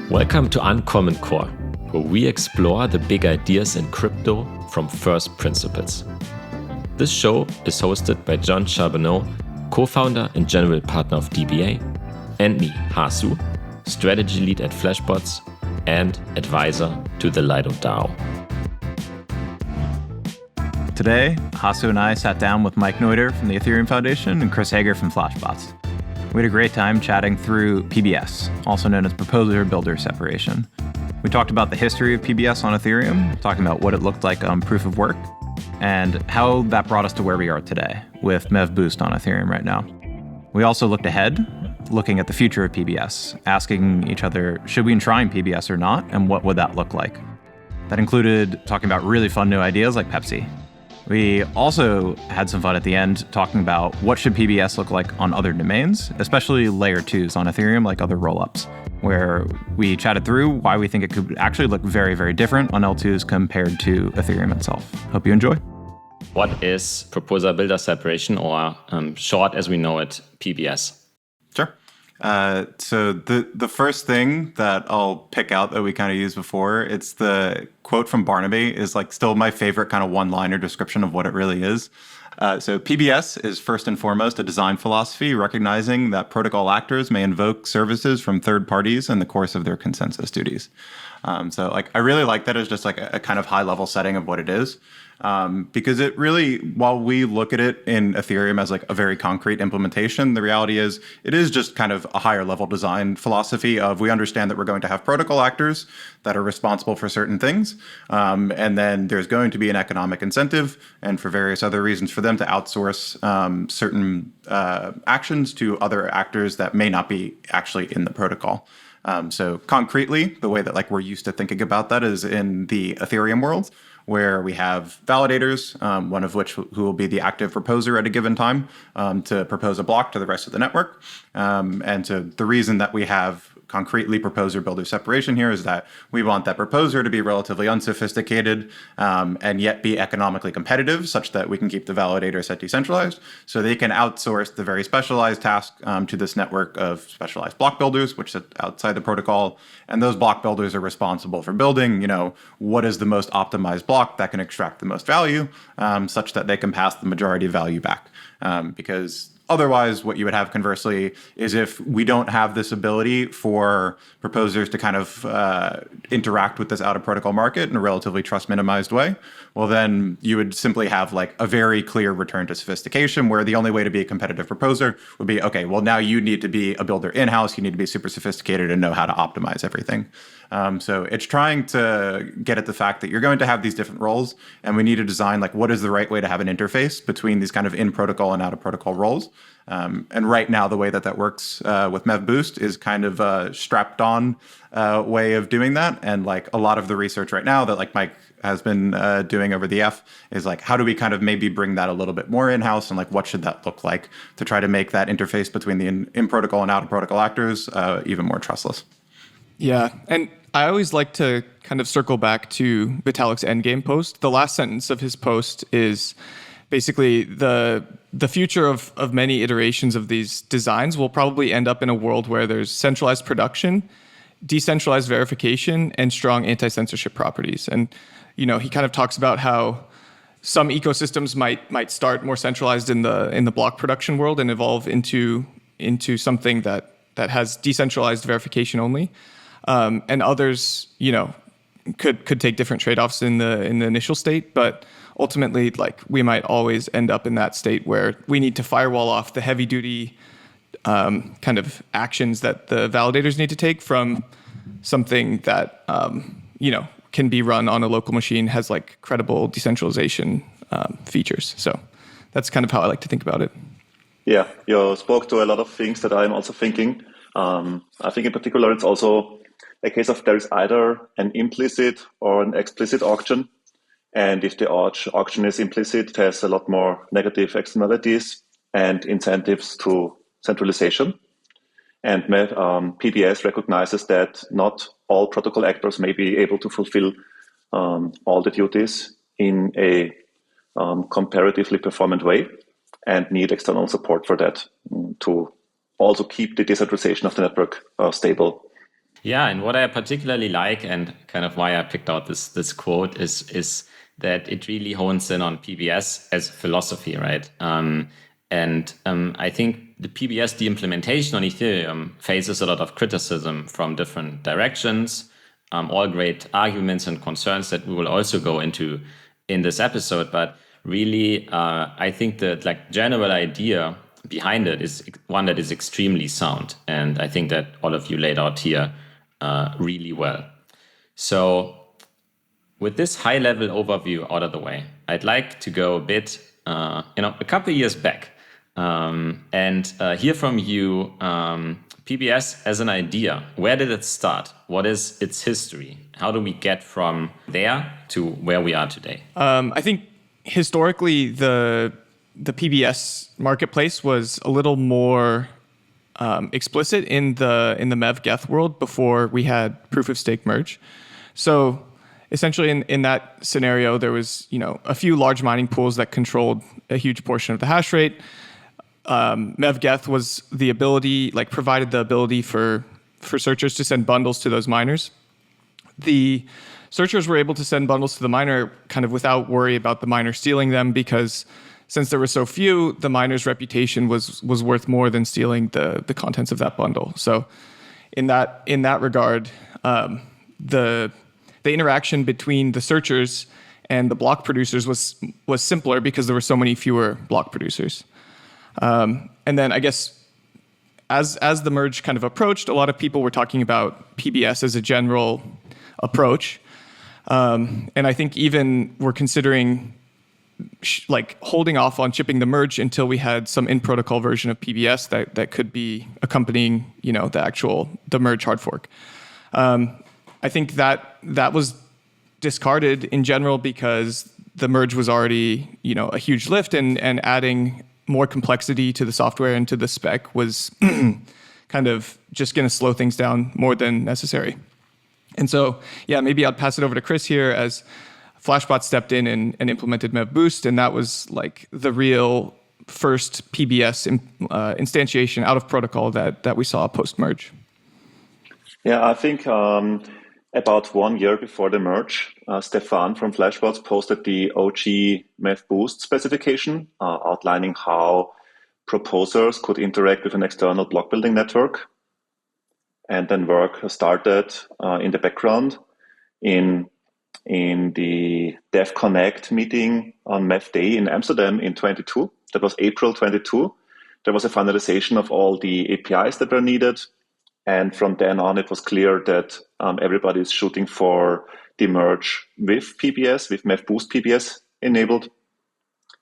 Welcome to Uncommon Core, where we explore the big ideas in crypto from first principles. This show is hosted by Jon Charbonneau, co-founder and general partner of DBA, and me, Hasu, strategy lead at Flashbots and advisor to the Lido DAO. Today, Hasu and I sat down with Mike Neuder from the Ethereum Foundation and Chris Hager from Flashbots. We had a great time chatting through PBS, also known as proposer-builder separation. We talked about the history of PBS on Ethereum, talking about what it looked like on proof of work, and how that brought us to where we are today with MEV-Boost on Ethereum right now. We also looked ahead, looking at the future of PBS, asking each other, should we enshrine PBS or not, and what would that look like? That included talking about really fun new ideas like Pepsi. We also had some fun at the end talking about what should PBS look like on other domains, especially layer 2s on Ethereum like other rollups, where we chatted through why we think it could actually look very, very different on L2s compared to Ethereum itself. Hope you enjoy. What is proposer-builder separation, or short as we know it, PBS? Sure. So the first thing that I'll pick out that we kind of used before, it's the quote from Barnaby, is like still my favorite kind of one-liner description of what it really is. So PBS is first and foremost a design philosophy recognizing that protocol actors may invoke services from third parties in the course of their consensus duties. So like I really like that as just like a kind of high-level setting of what it is. Because it really, while we look at it in Ethereum as like a very concrete implementation, the reality is it is just kind of a higher level design philosophy of we understand that we're going to have protocol actors that are responsible for certain things. And then there's going to be an economic incentive and for various other reasons for them to outsource certain actions to other actors that may not be actually in the protocol. So concretely, the way that like we're used to thinking about that is in the Ethereum world, where we have validators, one of which who will be the active proposer at a given time to propose a block to the rest of the network. And so the reason that we have concretely proposer-builder separation here is that we want that proposer to be relatively unsophisticated and yet be economically competitive such that we can keep the validator set decentralized so they can outsource the very specialized task to this network of specialized block builders, which sit outside the protocol. And those block builders are responsible for building, what is the most optimized block that can extract the most value such that they can pass the majority of value back. Because otherwise, what you would have conversely is if we don't have this ability for proposers to kind of interact with this out-of-protocol market in a relatively trust-minimized way, well, then you would simply have like a very clear return to sophistication where the only way to be a competitive proposer would be, okay, well, now you need to be a builder in-house. You need to be super sophisticated and know how to optimize everything. So it's trying to get at the fact that you're going to have these different roles, and we need to design like what is the right way to have an interface between these kind of in-protocol and out-of-protocol roles. And right now, the way that works with MEV-Boost is kind of a strapped-on way of doing that. And like a lot of the research right now that like Mike has been doing over the F is like, how do we kind of maybe bring that a little bit more in-house, and like what should that look like to try to make that interface between the in-protocol and out-of-protocol actors even more trustless. Yeah, and I always like to kind of circle back to Vitalik's endgame post. The last sentence of his post is basically the future of many iterations of these designs will probably end up in a world where there's centralized production, decentralized verification, and strong anti-censorship properties. And he kind of talks about how some ecosystems might start more centralized in the block production world and evolve into something that has decentralized verification only. And others, could take different trade-offs in the initial state, but ultimately, like we might always end up in that state where we need to firewall off the heavy-duty kind of actions that the validators need to take from something that can be run on a local machine, has like credible decentralization features. So that's kind of how I like to think about it. Yeah, you spoke to a lot of things that I'm also thinking. I think in particular, it's also a case of there is either an implicit or an explicit auction. And if the auction is implicit, it has a lot more negative externalities and incentives to centralization. And PBS recognizes that not all protocol actors may be able to fulfill all the duties in a comparatively performant way and need external support for that to also keep the decentralization of the network stable. Yeah, and what I particularly like, and kind of why I picked out this quote, is that it really hones in on PBS as philosophy, right? I think the PBS, the implementation on Ethereum, faces a lot of criticism from different directions, all great arguments and concerns that we will also go into in this episode. But really, I think the general idea behind it is one that is extremely sound. And I think that all of you laid out here really well. So with this high-level overview out of the way, I'd like to go a bit, a couple of years back and hear from you, PBS as an idea. Where did it start? What is its history? How do we get from there to where we are today? I think historically the PBS marketplace was a little more explicit in the MEV-Geth world before we had proof of stake merge. So essentially in that scenario, there was a few large mining pools that controlled a huge portion of the hash rate. MEV-Geth was the ability, provided the ability for searchers to send bundles to those miners. The searchers were able to send bundles to the miner kind of without worry about the miner stealing them, because since there were so few, the miner's reputation was worth more than stealing the contents of that bundle. So in that regard, the interaction between the searchers and the block producers was simpler because there were so many fewer block producers. And then I guess as the merge kind of approached, a lot of people were talking about PBS as a general approach. And I think even we're considering holding off on shipping the merge until we had some in-protocol version of PBS that could be accompanying, the merge hard fork. I think that was discarded in general because the merge was already, a huge lift, and adding more complexity to the software and to the spec was kind of just going to slow things down more than necessary. And so, yeah, maybe I'll pass it over to Chris here, as Flashbots stepped in and implemented MEV-Boost, and that was the real first PBS instantiation out of protocol that we saw post-merge. Yeah, I think about 1 year before the merge, Stefan from Flashbots posted the OG MEV-Boost specification, outlining how proposers could interact with an external block building network. And then work started in the background in the Dev Connect meeting on MEV Day in Amsterdam in 22. That was April 22. There was a finalization of all the APIs that were needed. And from then on, it was clear that everybody is shooting for the merge with PBS, with MEV-Boost PBS enabled.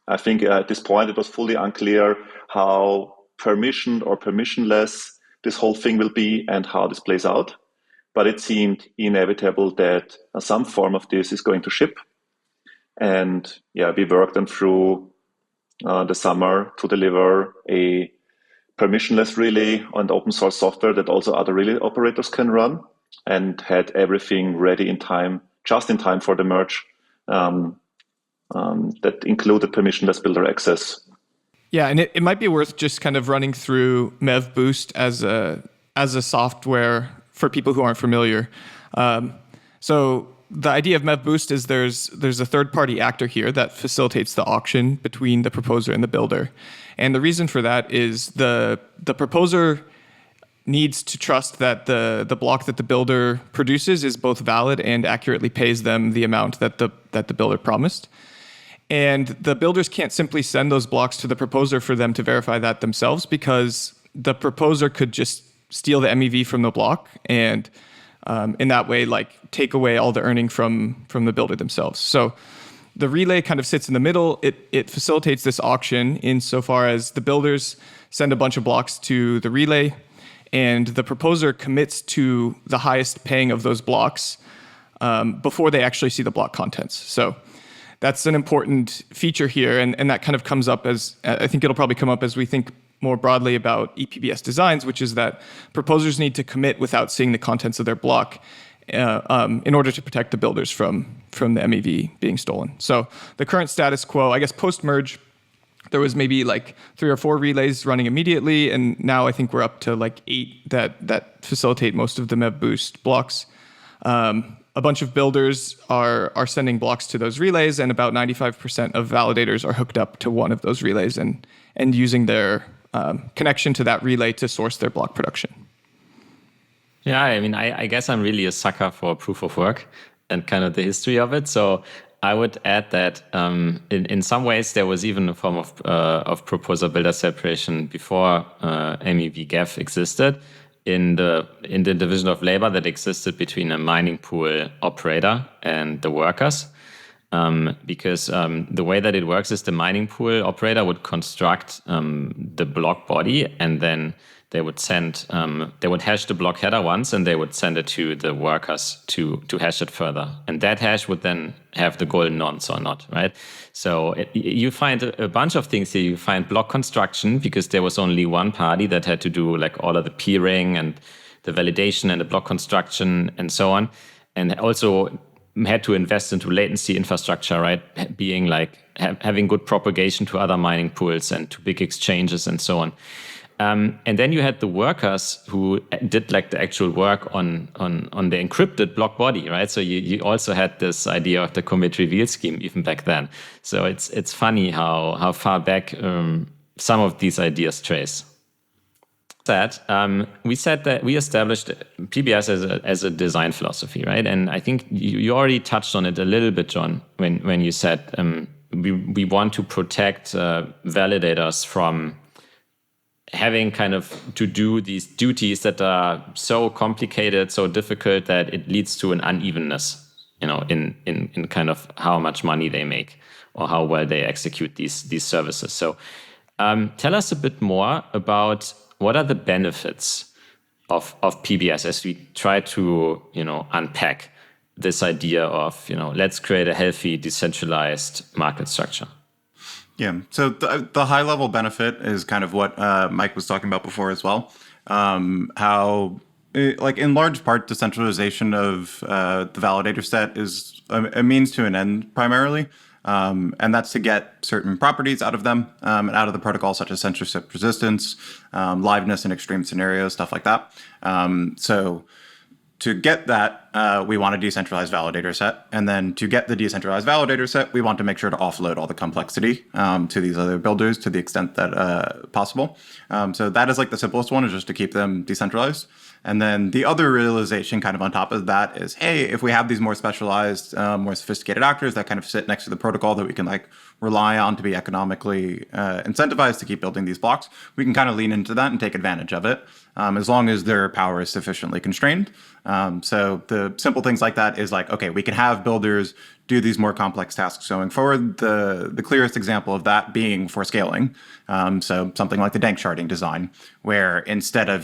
I think at this point, it was fully unclear how permissioned or permissionless this whole thing will be and how this plays out. But it seemed inevitable that some form of this is going to ship. And yeah, we worked them through the summer to deliver a permissionless relay and open source software that also other relay operators can run, and had everything ready in time, just in time for the merge, that included permissionless builder access. Yeah, and it might be worth just kind of running through MEV-Boost as a software for people who aren't familiar. So the idea of MEV-Boost is there's a third-party actor here that facilitates the auction between the proposer and the builder. And the reason for that is the proposer needs to trust that the block that the builder produces is both valid and accurately pays them the amount that the builder promised. And the builders can't simply send those blocks to the proposer for them to verify that themselves, because the proposer could just steal the MEV from the block and in that way take away all the earning from the builder themselves. So the relay kind of sits in the middle. It facilitates this auction insofar as the builders send a bunch of blocks to the relay, and the proposer commits to the highest paying of those blocks before they actually see the block contents. So that's an important feature here, and that kind of comes up as, I think it'll probably come up as we think more broadly about ePBS designs, which is that proposers need to commit without seeing the contents of their block in order to protect the builders from the MEV being stolen. So the current status quo, I guess post-merge, there was maybe like 3 or 4 relays running immediately, and now I think we're up to like 8 that facilitate most of the MEV-Boost blocks. A bunch of builders are sending blocks to those relays, and about 95% of validators are hooked up to one of those relays and using their connection to that relay to source their block production. Yeah, I mean, I guess I'm really a sucker for proof of work and kind of the history of it. So I would add that in some ways there was even a form of proposer builder separation before MEV-Geth existed in the division of labor that existed between a mining pool operator and the workers. Because the way that it works is the mining pool operator would construct the block body, and then they would hash the block header once, and they would send it to the workers to hash it further. And that hash would then have the golden nonce or not, right? So you find a bunch of things here. You find block construction, because there was only one party that had to do like all of the peering and the validation and the block construction and so on. And also had to invest into latency infrastructure, right? Being like having good propagation to other mining pools and to big exchanges and so on. And then you had the workers who did like the actual work on the encrypted block body, right? So you also had this idea of the commit reveal scheme even back then. So it's funny how far back some of these ideas trace. We said that we established PBS as a design philosophy, right? And I think you already touched on it a little bit, John, when you said we want to protect validators from having kind of to do these duties that are so complicated, so difficult that it leads to an unevenness, in kind of how much money they make or how well they execute these services. So tell us a bit more about what are the benefits of PBS as we try to, unpack this idea of, let's create a healthy, decentralized market structure. Yeah. So the high level benefit is kind of what Mike was talking about before as well. How, like in large part, decentralization of the validator set is a means to an end primarily. And that's to get certain properties out of them and out of the protocol, such as censorship resistance, liveness in extreme scenarios, stuff like that. So to get that, we want a decentralized validator set. And then to get the decentralized validator set, we want to make sure to offload all the complexity to these other builders to the extent that possible. So that is like the simplest one, is just to keep them decentralized. And then the other realization kind of on top of that is, hey, if we have these more specialized, more sophisticated actors that kind of sit next to the protocol that we can like rely on to be economically incentivized to keep building these blocks, we can kind of lean into that and take advantage of it, as long as their power is sufficiently constrained. So the simple things like that is like, okay, we can have builders do these more complex tasks going forward. The clearest example of that being for scaling. So something like the dank sharding design, where instead of,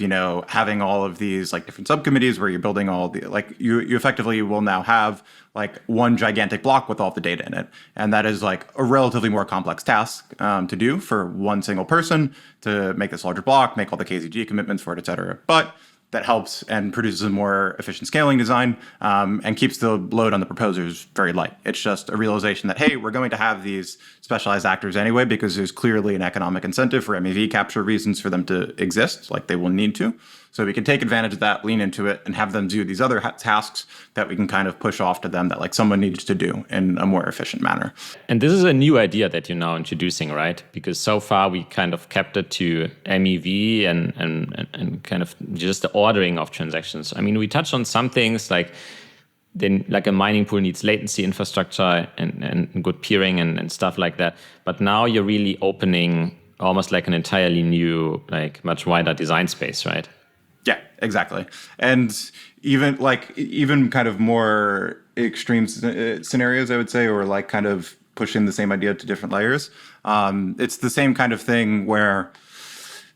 having all of these like different subcommittees where you're building all the, like you effectively will now have like one gigantic block with all the data in it. And that is like a relatively more complex task to do for one single person to make this larger block, make all the KZG commitments for it, et cetera. But that helps and produces a more efficient scaling design and keeps the load on the proposers very light. It's just a realization that, hey, we're going to have these specialized actors anyway, because there's clearly an economic incentive for MEV capture reasons for them to exist, like they will need to. So we can take advantage of that, lean into it, and have them do these other tasks that we can kind of push off to them that like someone needs to do in a more efficient manner. And this is a new idea that you're now introducing, right? Because so far we kind of kept it to MEV and kind of just the ordering of transactions. I mean, we touched on some things like a mining pool needs latency infrastructure and good peering and stuff like that. But now you're really opening almost like an entirely new, like much wider design space, right? Yeah, exactly. And even kind of more extreme scenarios, I would say, or like kind of pushing the same idea to different layers. It's the same kind of thing where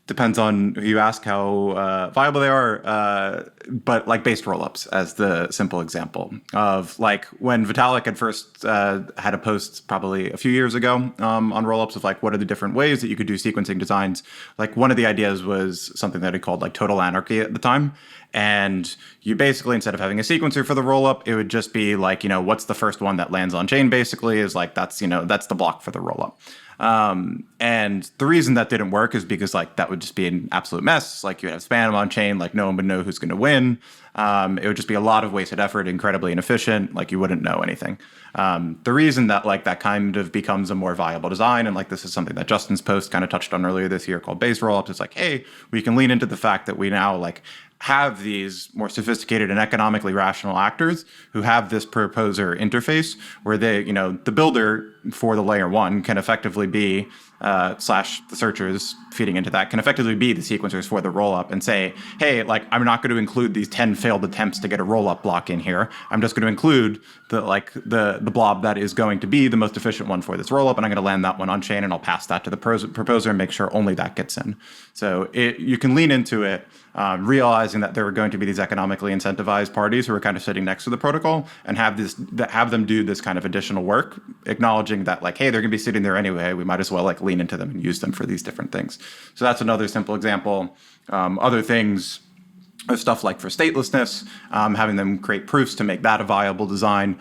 depends on who you ask how viable they are, but like based rollups as the simple example of like when Vitalik had first had a post probably a few years ago on rollups of like what are the different ways that you could do sequencing designs. Like one of the ideas was something that he called like total anarchy at the time. And you basically, instead of having a sequencer for the rollup, it would just be like, what's the first one that lands on chain basically is like, that's the block for the rollup. And the reason that didn't work is because like that would just be an absolute mess. Like you would have spam on chain, like no one would know who's going to win. It would just be a lot of wasted effort, incredibly inefficient. Like you wouldn't know anything. The reason that like that kind of becomes a more viable design, and like this is something that Justin's post kind of touched on earlier this year called base rollups. It's like, hey, we can lean into the fact that we now like have these more sophisticated and economically rational actors who have this proposer interface where they, you know, the builder for the layer one can effectively be slash the searchers feeding into that can effectively be the sequencers for the rollup and say, hey, like I'm not going to include these 10 failed attempts to get a rollup block in here. I'm just going to include the blob that is going to be the most efficient one for this rollup, and I'm going to land that one on chain, and I'll pass that to the proposer and make sure only that gets in. So you can lean into it, realizing that there are going to be these economically incentivized parties who are kind of sitting next to the protocol and have them do this kind of additional work, acknowledging that like, hey, they're going to be sitting there anyway. We might as well like lean into them and use them for these different things. So that's another simple example. Other things are stuff like for statelessness, having them create proofs to make that a viable design,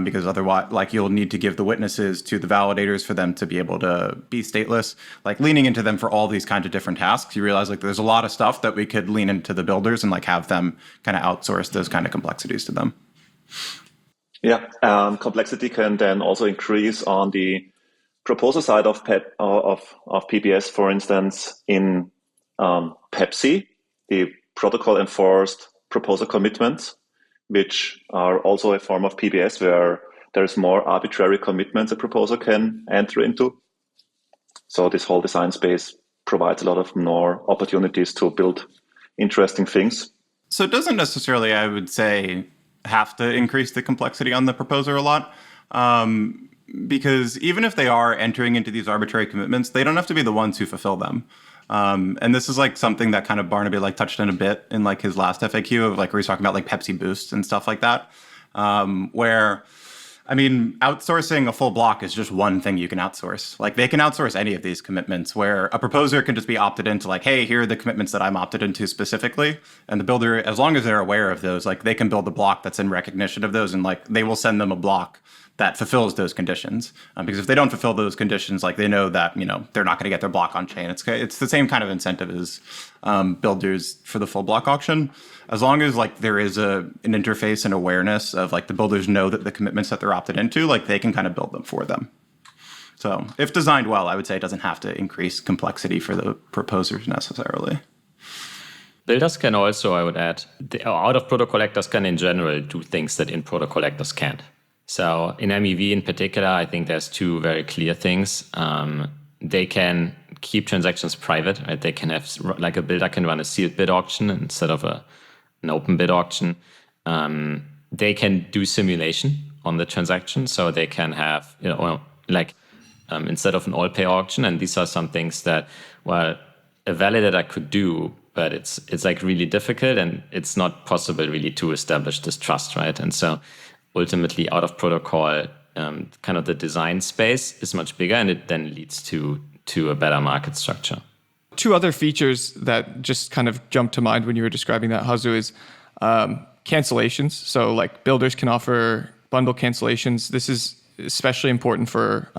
because otherwise, like you'll need to give the witnesses to the validators for them to be able to be stateless. Like leaning into them for all these kinds of different tasks, you realize like there's a lot of stuff that we could lean into the builders and like have them kind of outsource those kind of complexities to them. Yeah, complexity can then also increase on the proposer side of PBS, for instance, in PEPC, the protocol enforced proposer commitments, which are also a form of PBS where there's more arbitrary commitments a proposer can enter into. So this whole design space provides a lot of more opportunities to build interesting things. So it doesn't necessarily, I would say, have to increase the complexity on the proposer a lot. Because even if they are entering into these arbitrary commitments, they don't have to be the ones who fulfill them. And this is like something that kind of Barnaby like touched on a bit in like his last FAQ of like where he's talking about like PEPC-Boost and stuff like that, where, I mean, outsourcing a full block is just one thing you can outsource. Like they can outsource any of these commitments where a proposer can just be opted into like, hey, here are the commitments that I'm opted into specifically. And the builder, as long as they're aware of those, like they can build a block that's in recognition of those and like they will send them a block that fulfills those conditions. Because if they don't fulfill those conditions, like they know that, you know, they're not going to get their block on chain. It's the same kind of incentive as builders for the full block auction. As long as like there is an interface and awareness of like the builders know that the commitments that they're opted into, like they can kind of build them for them. So if designed well, I would say it doesn't have to increase complexity for the proposers necessarily. Builders can also, I would add, out-of-protocol collectors can in general do things that in-protocol collectors can't. So in MEV in particular, I think there's two very clear things. They can keep transactions private, right? They can have, like a builder can run a sealed bid auction instead of an open bid auction. They can do simulation on the transaction. So they can have, you know, like instead of an all pay auction. And these are some things that, well, a validator could do, but it's like really difficult and it's not possible really to establish this trust, right? And so ultimately out of protocol, kind of the design space is much bigger and it then leads to a better market structure. Two other features that just kind of jumped to mind when you were describing that, Hasu, is cancellations. So like builders can offer bundle cancellations. This is especially important for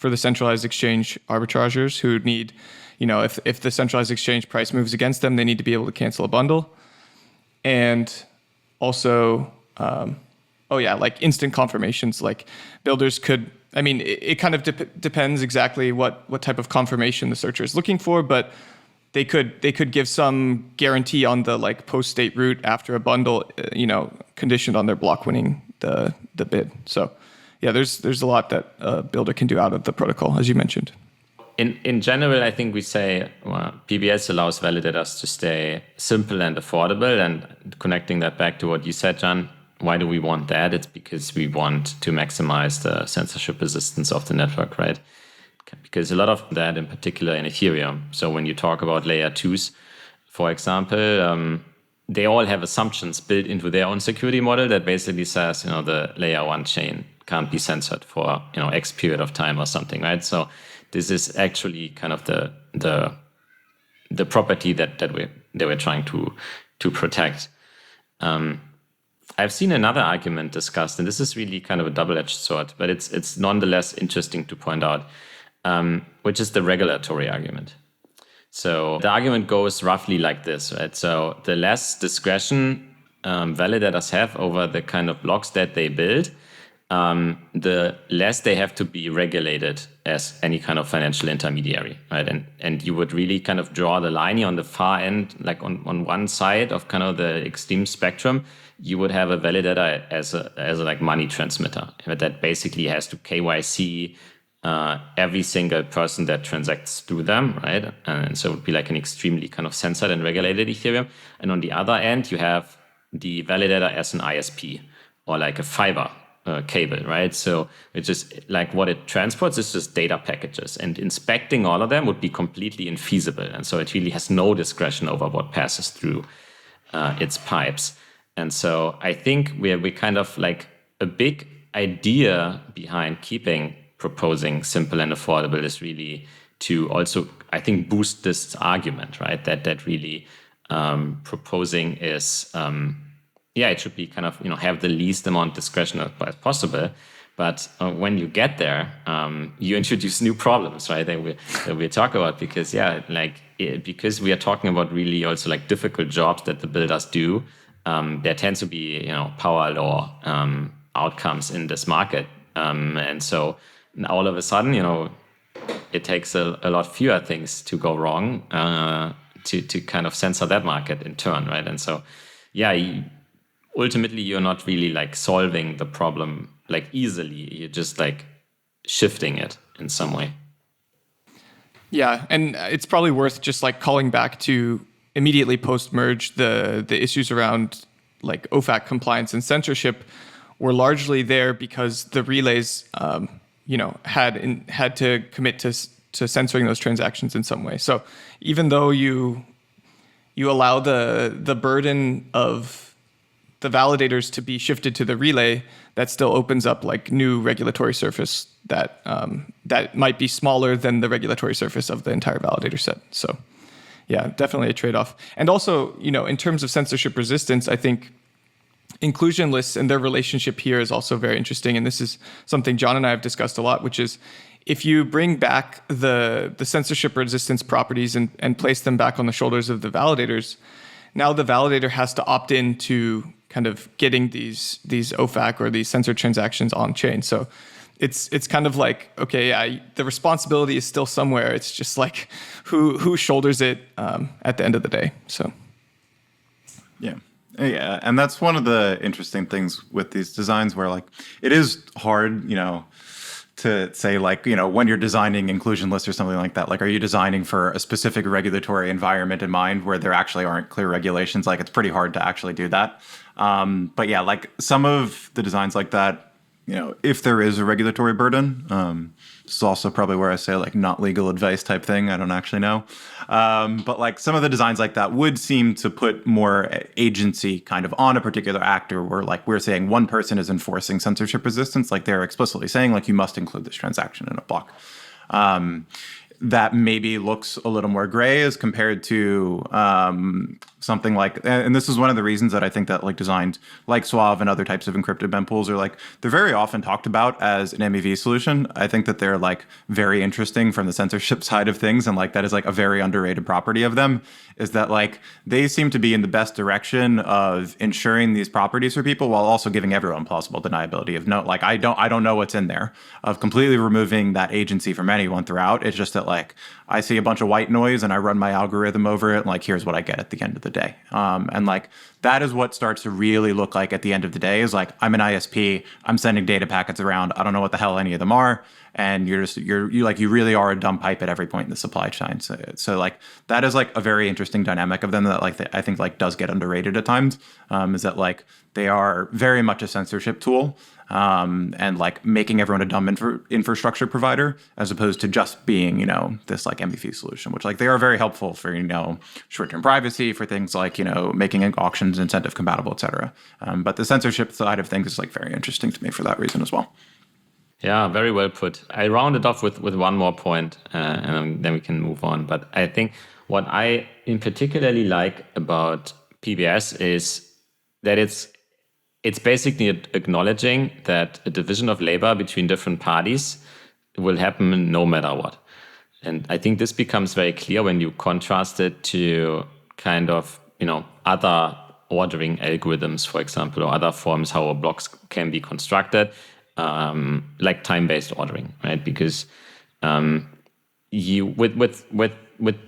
the centralized exchange arbitrageurs who need, you know, if the centralized exchange price moves against them, they need to be able to cancel a bundle. And also, like instant confirmations, like builders could, I mean, it kind of depends exactly what type of confirmation the searcher is looking for, but they could give some guarantee on the like post state root after a bundle, conditioned on their block winning the bid. So yeah, there's a lot that a builder can do out of the protocol, as you mentioned. In general, I think we say PBS allows validators to stay simple and affordable. And connecting that back to what you said, Jon, why do we want that? It's because we want to maximize the censorship resistance of the network, right? Because a lot of that, in particular in Ethereum. So when you talk about layer 2s, for example, they all have assumptions built into their own security model that basically says, the layer 1 chain can't be censored for, X period of time or something, right? So this is actually kind of the property that we're trying to protect. I've seen another argument discussed, and this is really kind of a double-edged sword, but it's nonetheless interesting to point out. which is the regulatory argument. So the argument goes roughly like this, right? So the less discretion validators have over the kind of blocks that they build, the less they have to be regulated as any kind of financial intermediary, right? And you would really kind of draw the line here on the far end, like on one side of kind of the extreme spectrum, you would have a validator as a like money transmitter that basically has to KYC every single person that transacts through them, right? And so it would be like an extremely kind of censored and regulated Ethereum. And on the other end, you have the validator as an ISP or like a fiber cable, right? So it's just like what it transports is just data packages, and inspecting all of them would be completely infeasible. And so it really has no discretion over what passes through its pipes. And so I think we kind of like a big idea behind proposing simple and affordable is really to also, I think, boost this argument, right? That really proposing is, it should be kind of, have the least amount of discretion as possible. But when you get there, you introduce new problems, right? That we talk about because, because we are talking about really also like difficult jobs that the builders do. There tends to be, power law outcomes in this market. And so all of a sudden, it takes a lot fewer things to go wrong to kind of censor that market in turn, right? And so, ultimately, you're not really like solving the problem like easily. You're just like shifting it in some way. Yeah, and it's probably worth just like calling back to immediately post-merge, the issues around like OFAC compliance and censorship were largely there because the relays, had to commit to censoring those transactions in some way. So even though you allow the burden of the validators to be shifted to the relay, that still opens up like new regulatory surface that might be smaller than the regulatory surface of the entire validator set. So yeah, definitely a trade-off. And also, in terms of censorship resistance, I think inclusion lists and their relationship here is also very interesting. And this is something Jon and I have discussed a lot, which is if you bring back the censorship resistance properties and place them back on the shoulders of the validators, now the validator has to opt in to kind of getting these OFAC or these censored transactions on chain. So it's kind of like, okay, the responsibility is still somewhere. It's just like who shoulders it at the end of the day. So yeah, and that's one of the interesting things with these designs where like it is hard, to say like, when you're designing inclusion lists or something like that, like, are you designing for a specific regulatory environment in mind where there actually aren't clear regulations? Like, it's pretty hard to actually do that. But yeah, like some of the designs like that, if there is a regulatory burden, this is also probably where I say like not legal advice type thing. I don't actually know. But like some of the designs like that would seem to put more agency kind of on a particular actor where like we're saying one person is enforcing censorship resistance. Like they're explicitly saying like you must include this transaction in a block. That maybe looks a little more gray as compared to something like, and this is one of the reasons that I think that like designs like Suave and other types of encrypted mempools are like, they're very often talked about as an MEV solution. I think that they're like very interesting from the censorship side of things. And like that is like a very underrated property of them is that like they seem to be in the best direction of ensuring these properties for people while also giving everyone plausible deniability of no, like I don't know what's in there, of completely removing that agency from anyone throughout. It's just that like I see a bunch of white noise and I run my algorithm over it and like here's what I get at the end of the day. And like that is what starts to really look like at the end of the day is like I'm an ISP, I'm sending data packets around, I don't know what the hell any of them are, and you really are a dumb pipe at every point in the supply chain. So like that is like a very interesting dynamic of them that like I think like does get underrated at times. Is that like they are very much a censorship tool. And like making everyone a dumb infrastructure provider as opposed to just being, this like MEV solution, which like they are very helpful for, short-term privacy, for things like, making auctions incentive compatible, et cetera. But the censorship side of things is like very interesting to me for that reason as well. Yeah, very well put. I rounded off with one more point, and then we can move on. But I think what I in particularly like about PBS is that it's basically acknowledging that a division of labor between different parties will happen no matter what. And I think this becomes very clear when you contrast it to kind of, other ordering algorithms, for example, or other forms how blocks can be constructed, like time-based ordering, right? Because you with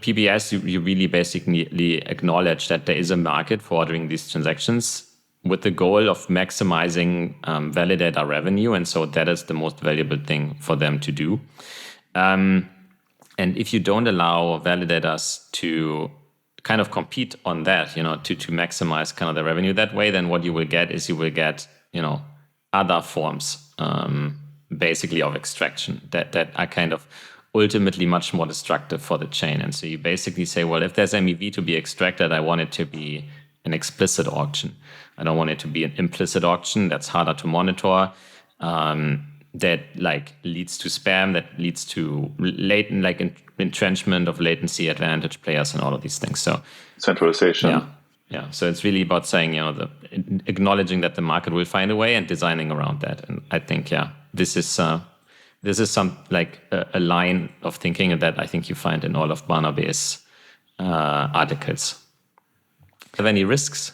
PBS, you really basically acknowledge that there is a market for ordering these transactions with the goal of maximizing validator revenue. And so that is the most valuable thing for them to do. And if you don't allow validators to kind of compete on that, to maximize kind of the revenue that way, then what you will get is other forms basically of extraction that are kind of ultimately much more destructive for the chain. And so you basically say, well, if there's MEV to be extracted, I want it to be an explicit auction. I don't want it to be an implicit auction that's harder to monitor, that leads to spam, that leads to latent entrenchment of latency advantage players and all of these things. So centralization. Yeah. So it's really about saying, acknowledging that the market will find a way and designing around that. And I think, this is some a line of thinking that I think you find in all of Barnaby's articles. Have any risks?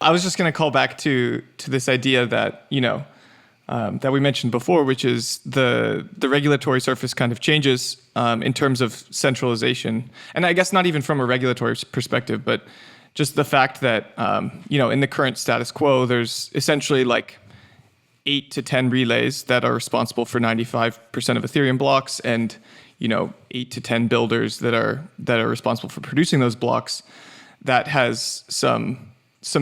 I was just going to call back to this idea that that we mentioned before, which is the regulatory surface kind of changes in terms of centralization, and I guess not even from a regulatory perspective, but just the fact that in the current status quo, there's essentially 8 to 10 relays that are responsible for 95% of Ethereum blocks, and 8 to 10 builders that are responsible for producing those blocks. That has some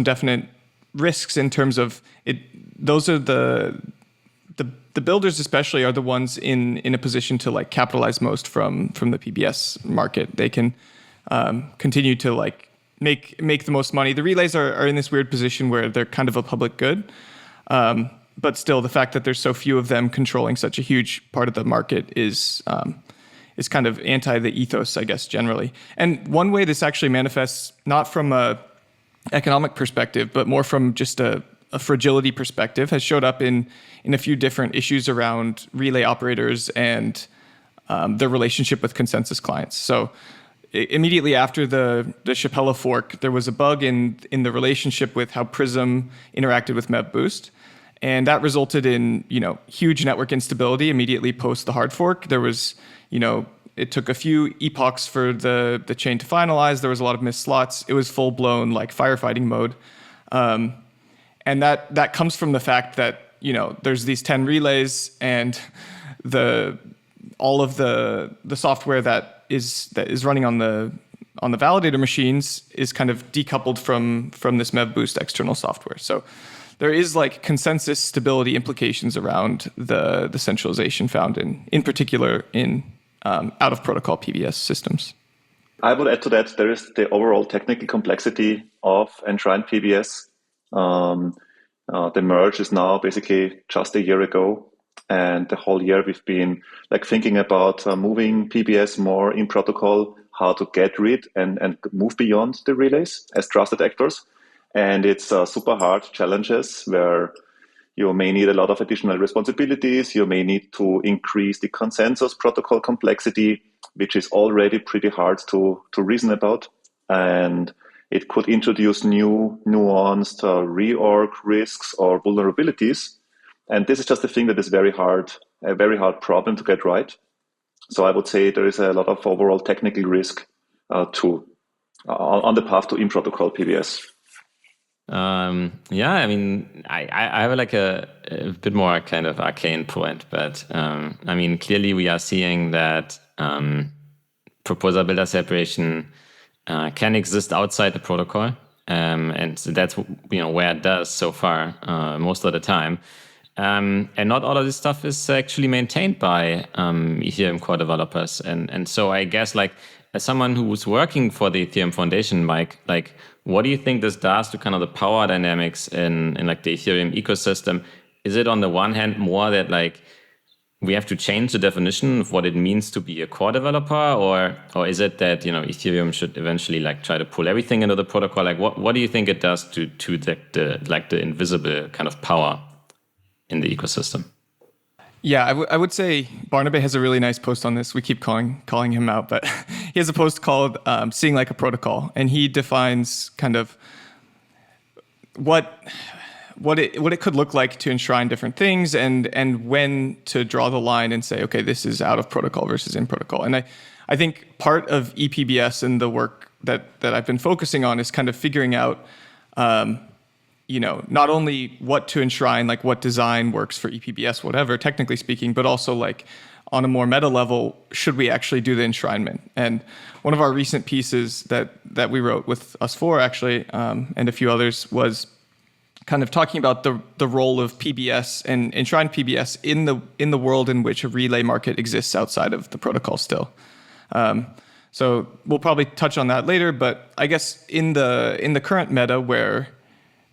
definite risks in terms of it. Those are the builders especially are the ones in a position to capitalize most from the PBS market. They can continue to make the most money. The relays are in this weird position where they're kind of a public good. But still, the fact that there's so few of them controlling such a huge part of the market is kind of anti the ethos, I guess, generally. And one way this actually manifests, not from a economic perspective, but more from just a fragility perspective, has showed up in a few different issues around relay operators and their relationship with consensus clients. So immediately after the Shapella fork, there was a bug in the relationship with how Prism interacted with MEV-Boost. And that resulted in, huge network instability immediately post the hard fork. There was, it took a few epochs for the chain to finalize. There was a lot of missed slots. It was full-blown firefighting mode. And that comes from the fact that, there's these 10 relays, and all of the software that is running on the validator machines is kind of decoupled from this MEV-Boost external software. So there is consensus stability implications around the centralization found in particular in out of protocol PBS systems. I would add to that, there is the overall technical complexity of Enshrined PBS. The merge is now basically just a year ago. And the whole year we've been thinking about moving PBS more in protocol, how to get rid and move beyond the relays as trusted actors. And it's super hard challenges where you may need a lot of additional responsibilities. You may need to increase the consensus protocol complexity, which is already pretty hard to reason about. And it could introduce new nuanced reorg risks or vulnerabilities. And this is just a thing that is a very hard problem to get right. So I would say there is a lot of overall technical risk on the path to in-protocol PBS. I have a bit more kind of arcane point, but clearly we are seeing that proposer builder separation can exist outside the protocol, and so that's where it does so far most of the time. And not all of this stuff is actually maintained by Ethereum core developers, and so I guess as someone who was working for the Ethereum Foundation, Mike, what do you think this does to kind of the power dynamics in the Ethereum ecosystem? Is it on the one hand more that we have to change the definition of what it means to be a core developer, or is it that Ethereum should eventually try to pull everything into the protocol? What do you think it does to the invisible kind of power in the ecosystem? Yeah, I would say Barnaby has a really nice post on this. We keep calling him out, but he has a post called "Seeing Like a Protocol," and he defines kind of what it could look like to enshrine different things, and when to draw the line and say, okay, this is out of protocol versus in protocol. And I think part of ePBS and the work that I've been focusing on is kind of figuring out. Not only what to enshrine, like what design works for ePBS, whatever, technically speaking, but also like on a more meta level, should we actually do the enshrinement? And one of our recent pieces that we wrote with us four actually, and a few others, was kind of talking about the role of PBS and Enshrined PBS in the world in which a relay market exists outside of the protocol still. So we'll probably touch on that later, but I guess in the current meta where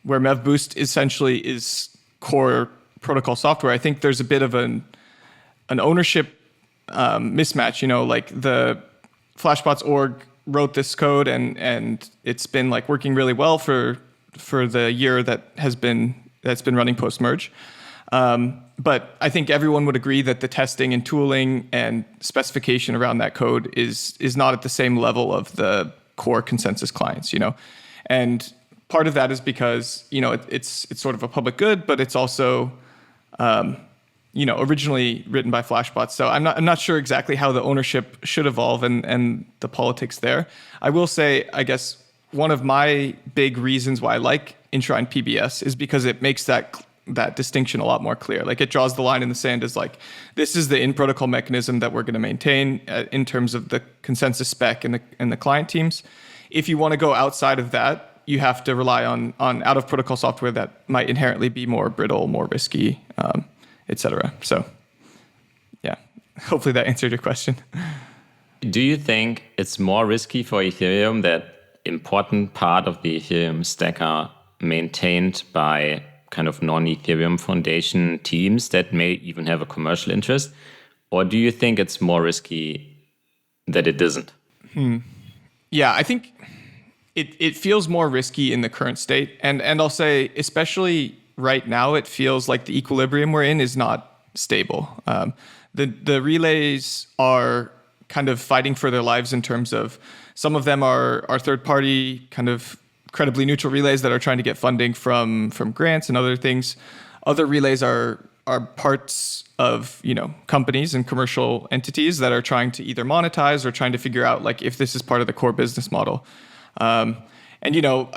MEV-Boost essentially is core protocol software, I think there's a bit of an ownership mismatch. Like the Flashbots org wrote this code, and it's been like working really well for the year that's been running post merge. But I think everyone would agree that the testing and tooling and specification around that code is not at the same level of the core consensus clients. And part of that is because it's sort of a public good, but it's also originally written by Flashbots. So I'm not sure exactly how the ownership should evolve and the politics there. I will say, I guess one of my big reasons why I like Enshrined PBS is because it makes that distinction a lot more clear. Like it draws the line in the sand as like, this is the in-protocol mechanism that we're going to maintain in terms of the consensus spec and the client teams. If you want to go outside of that, you have to rely on out-of-protocol software that might inherently be more brittle, more risky, et cetera. So, yeah, hopefully that answered your question. Do you think it's more risky for Ethereum that important part of the Ethereum stack are maintained by kind of non-Ethereum Foundation teams that may even have a commercial interest? Or do you think it's more risky that it isn't? Yeah, I think it feels more risky in the current state. And I'll say, especially right now, it feels like the equilibrium we're in is not stable. The relays are kind of fighting for their lives in terms of some of them are third-party kind of credibly neutral relays that are trying to get funding from grants and other things. Other relays are parts of companies and commercial entities that are trying to either monetize or trying to figure out like if this is part of the core business model. I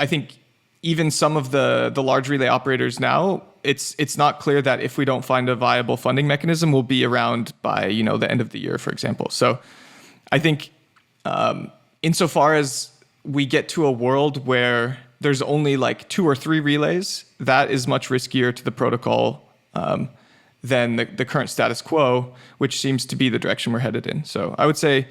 think even some of the large relay operators now, it's not clear that if we don't find a viable funding mechanism, we'll be around by the end of the year, for example. So I think insofar as we get to a world where there's only like 2 or 3 relays, that is much riskier to the protocol than the current status quo, which seems to be the direction we're headed in. So I would say,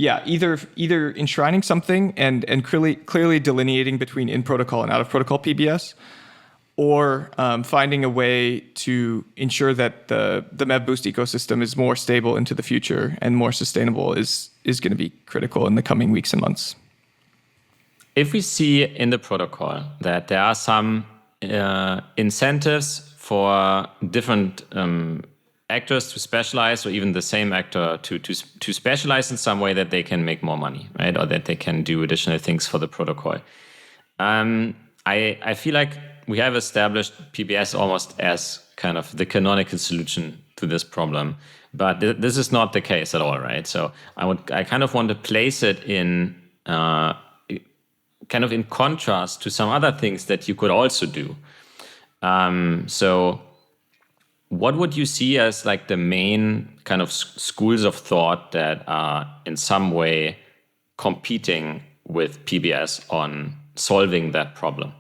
either enshrining something and clearly delineating between in-protocol and out-of-protocol PBS, or finding a way to ensure that the MEV-Boost ecosystem is more stable into the future and more sustainable is going to be critical in the coming weeks and months. If we see in the protocol that there are some incentives for different actors to specialize, or even the same actor to specialize in some way that they can make more money, right? Or that they can do additional things for the protocol. I feel like we have established PBS almost as kind of the canonical solution to this problem, but this is not the case at all, right? So I kind of want to place it in kind of in contrast to some other things that you could also do. So what would you see as like the main kind of schools of thought that are in some way competing with PBS on solving that problem?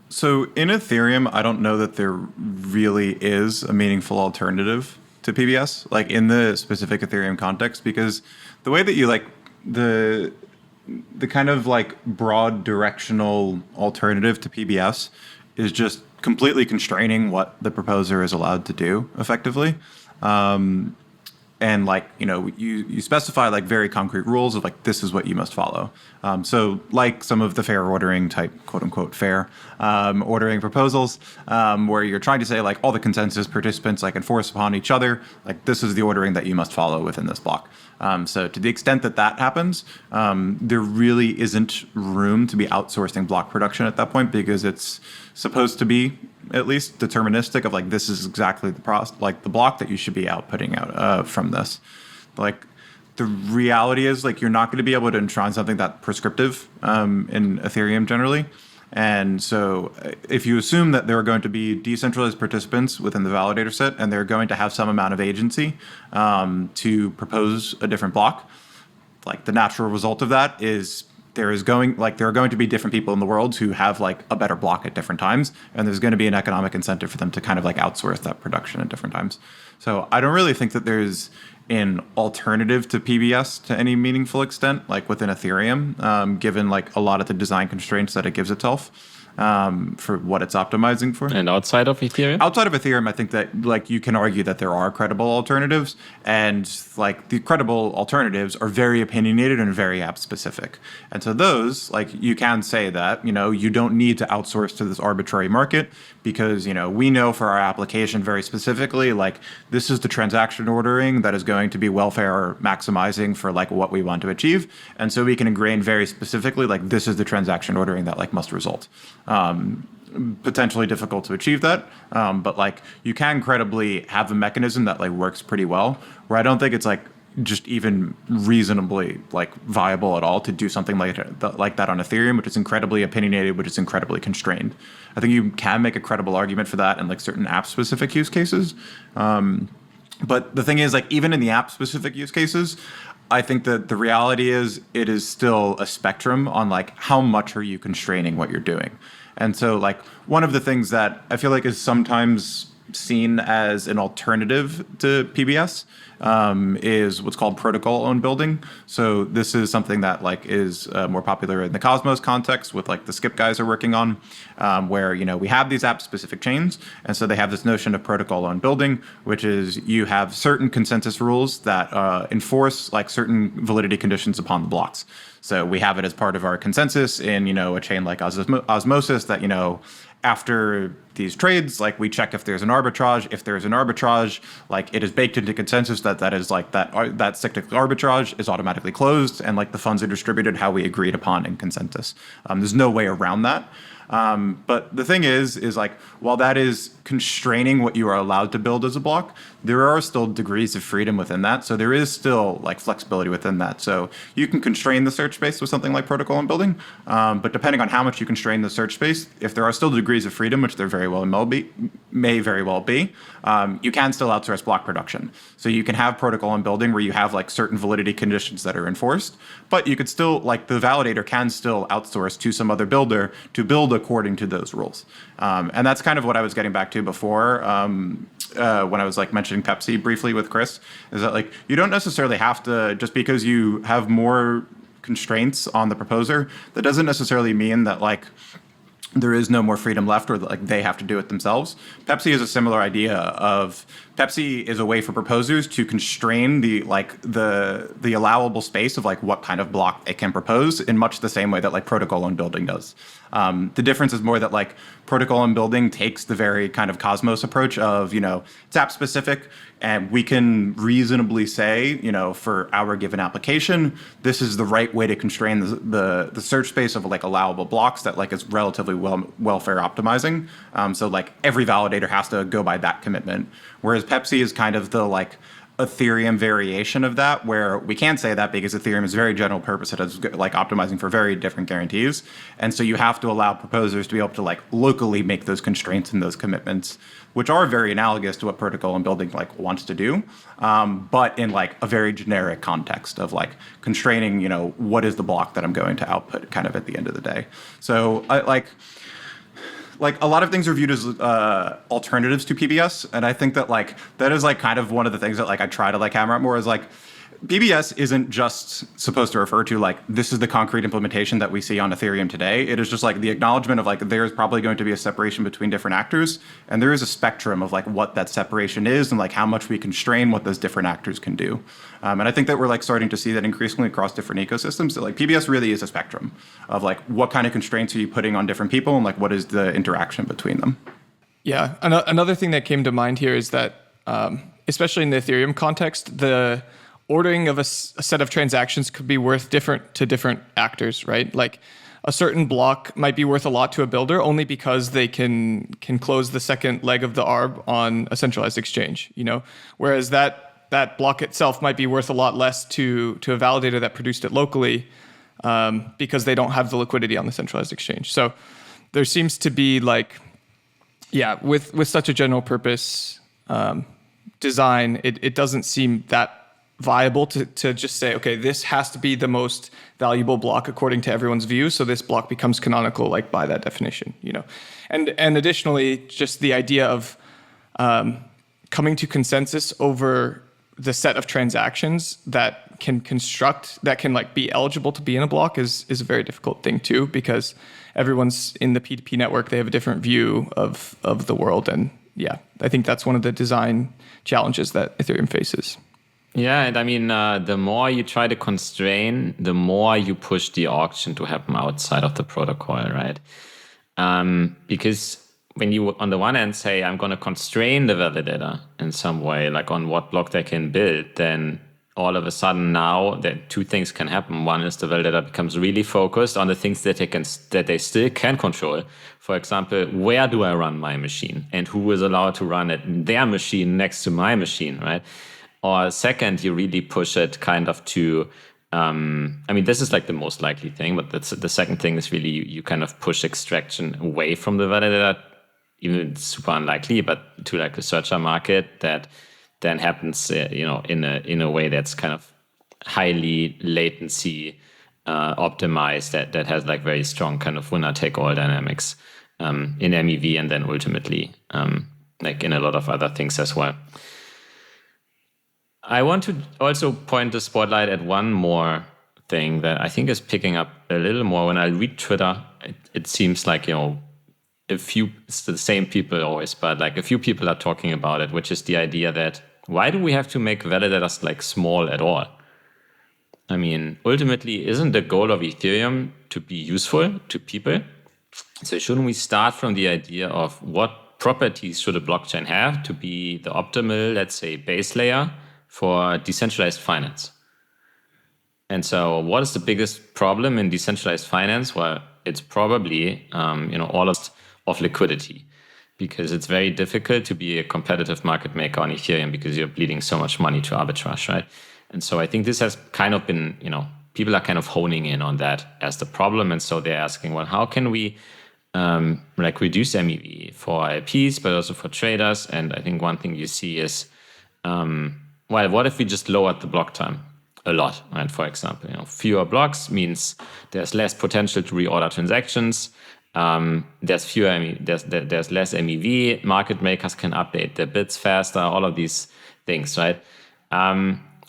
So in Ethereum, I don't know that there really is a meaningful alternative to PBS, like in the specific Ethereum context, because the way that you like the kind of like broad directional alternative to PBS is just completely constraining what the proposer is allowed to do effectively. and like, you specify like very concrete rules of like, this is what you must follow. So like some of the fair ordering type, quote unquote, fair ordering proposals, where you're trying to say like all the consensus participants like enforce upon each other, like this is the ordering that you must follow within this block. So to the extent that that happens, there really isn't room to be outsourcing block production at that point, because it's supposed to be at least deterministic of like, this is exactly the block that you should be outputting out from this. Like the reality is like, you're not going to be able to enshrine something that prescriptive in Ethereum generally. And so if you assume that there are going to be decentralized participants within the validator set, and they're going to have some amount of agency to propose a different block, like the natural result of that is there are going to be different people in the world who have like a better block at different times, and there's going to be an economic incentive for them to kind of like outsource that production at different times. So I don't really think that there's an alternative to PBS to any meaningful extent, like within Ethereum, given like a lot of the design constraints that it gives itself for what it's optimizing for. And outside of Ethereum? Outside of Ethereum, I think that like you can argue that there are credible alternatives, and like the credible alternatives are very opinionated and very app specific. And so those, like you can say that, you don't need to outsource to this arbitrary market, because, we know for our application very specifically, like this is the transaction ordering that is going to be welfare maximizing for like what we want to achieve. And so we can ingrain very specifically, like this is the transaction ordering that like must result. Potentially difficult to achieve that, but like you can credibly have a mechanism that like works pretty well, where I don't think it's like just even reasonably like viable at all to do something like that on Ethereum, which is incredibly opinionated, which is incredibly constrained. I think you can make a credible argument for that in like certain app specific use cases. But the thing is, like even in the app specific use cases, I think that the reality is it is still a spectrum on like how much are you constraining what you're doing. And so like one of the things that I feel like is sometimes seen as an alternative to PBS is what's called protocol owned building. So this is something that like is more popular in the Cosmos context with like the Skip guys are working on, where, we have these app specific chains. And so they have this notion of protocol owned building, which is you have certain consensus rules that enforce like certain validity conditions upon the blocks. So we have it as part of our consensus in, a chain like Osmosis that, after these trades, like we check if there's an arbitrage. If there's an arbitrage, like it is baked into consensus that is like that cyclic arbitrage is automatically closed, and like the funds are distributed how we agreed upon in consensus. There's no way around that. But the thing is like, while that is constraining what you are allowed to build as a block, there are still degrees of freedom within that. So there is still like flexibility within that. So you can constrain the search space with something like protocol and building. But depending on how much you constrain the search space, if there are still degrees of freedom, which there may very well be, you can still outsource block production. So you can have protocol and building where you have like certain validity conditions that are enforced, but you could still, like the validator can still outsource to some other builder to build according to those rules. And that's kind of what I was getting back to before when I was like mentioning PEPC briefly with Chris, is that like you don't necessarily have to, just because you have more constraints on the proposer, that doesn't necessarily mean that like there is no more freedom left, or like they have to do it themselves. PEPC is a similar idea of PEPC is a way for proposers to constrain the allowable space of like what kind of block they can propose in much the same way that like protocol and building does. The difference is more that like protocol and building takes the very kind of Cosmos approach of, it's app specific, and we can reasonably say, for our given application, this is the right way to constrain the search space of like allowable blocks that like is relatively welfare optimizing. So like every validator has to go by that commitment. Whereas PEPC is kind of the like Ethereum variation of that, where we can't say that because Ethereum is very general purpose. It is like optimizing for very different guarantees. And so you have to allow proposers to be able to like locally make those constraints and those commitments, which are very analogous to what protocol and building like wants to do, but in like a very generic context of like constraining, what is the block that I'm going to output kind of at the end of the day. So I like a lot of things are viewed as alternatives to PBS, and I think that like that is like kind of one of the things that like I try to like hammer out more is like PBS isn't just supposed to refer to like, this is the concrete implementation that we see on Ethereum today. It is just like the acknowledgement of like, there's probably going to be a separation between different actors. And there is a spectrum of like what that separation is and like how much we constrain what those different actors can do. And I think that we're like starting to see that increasingly across different ecosystems. So like PBS really is a spectrum of like, what kind of constraints are you putting on different people and like, what is the interaction between them? Yeah. Another thing that came to mind here is that, especially in the Ethereum context, the ordering of a set of transactions could be worth different to different actors, right? Like a certain block might be worth a lot to a builder only because they can close the second leg of the arb on a centralized exchange, whereas that block itself might be worth a lot less to a validator that produced it locally because they don't have the liquidity on the centralized exchange. So there seems to be like, with such a general purpose design, it doesn't seem that viable to just say, okay, this has to be the most valuable block according to everyone's view, so this block becomes canonical like by that definition, And additionally, just the idea of coming to consensus over the set of transactions that can like be eligible to be in a block is a very difficult thing too, because everyone's in the P2P network, they have a different view of the world. And I think that's one of the design challenges that Ethereum faces. Yeah, and I mean, the more you try to constrain, the more you push the auction to happen outside of the protocol, right? Because when you, on the one hand, say, I'm going to constrain the validator in some way, like on what block they can build, then all of a sudden now that two things can happen. One is the validator becomes really focused on the things that they still can control. For example, where do I run my machine and who is allowed to run it in their machine next to my machine, right? Or second, you really push it kind of to, this is like the most likely thing, but the second thing is really you kind of push extraction away from the validator, even it's super unlikely, but to like a searcher market that then happens, in a way that's kind of highly latency optimized, that has like very strong kind of winner take all dynamics in MEV and then ultimately like in a lot of other things as well. I want to also point the spotlight at one more thing that I think is picking up a little more. When I read Twitter, it seems like, it's the same people always, but like a few people are talking about it, which is the idea that why do we have to make validators like small at all? I mean, ultimately, isn't the goal of Ethereum to be useful to people? So shouldn't we start from the idea of what properties should a blockchain have to be the optimal, let's say, base layer for decentralized finance? And so what is the biggest problem in decentralized finance? Well, it's probably, all of liquidity, because it's very difficult to be a competitive market maker on Ethereum because you're bleeding so much money to arbitrage, right? And so I think this has kind of been, people are kind of honing in on that as the problem. And so they're asking, well, how can we reduce MEV for IPs, but also for traders? And I think one thing you see is, what if we just lowered the block time a lot, right? For example, fewer blocks means there's less potential to reorder transactions. There's less MEV. Market makers can update their bits faster. All of these things, right?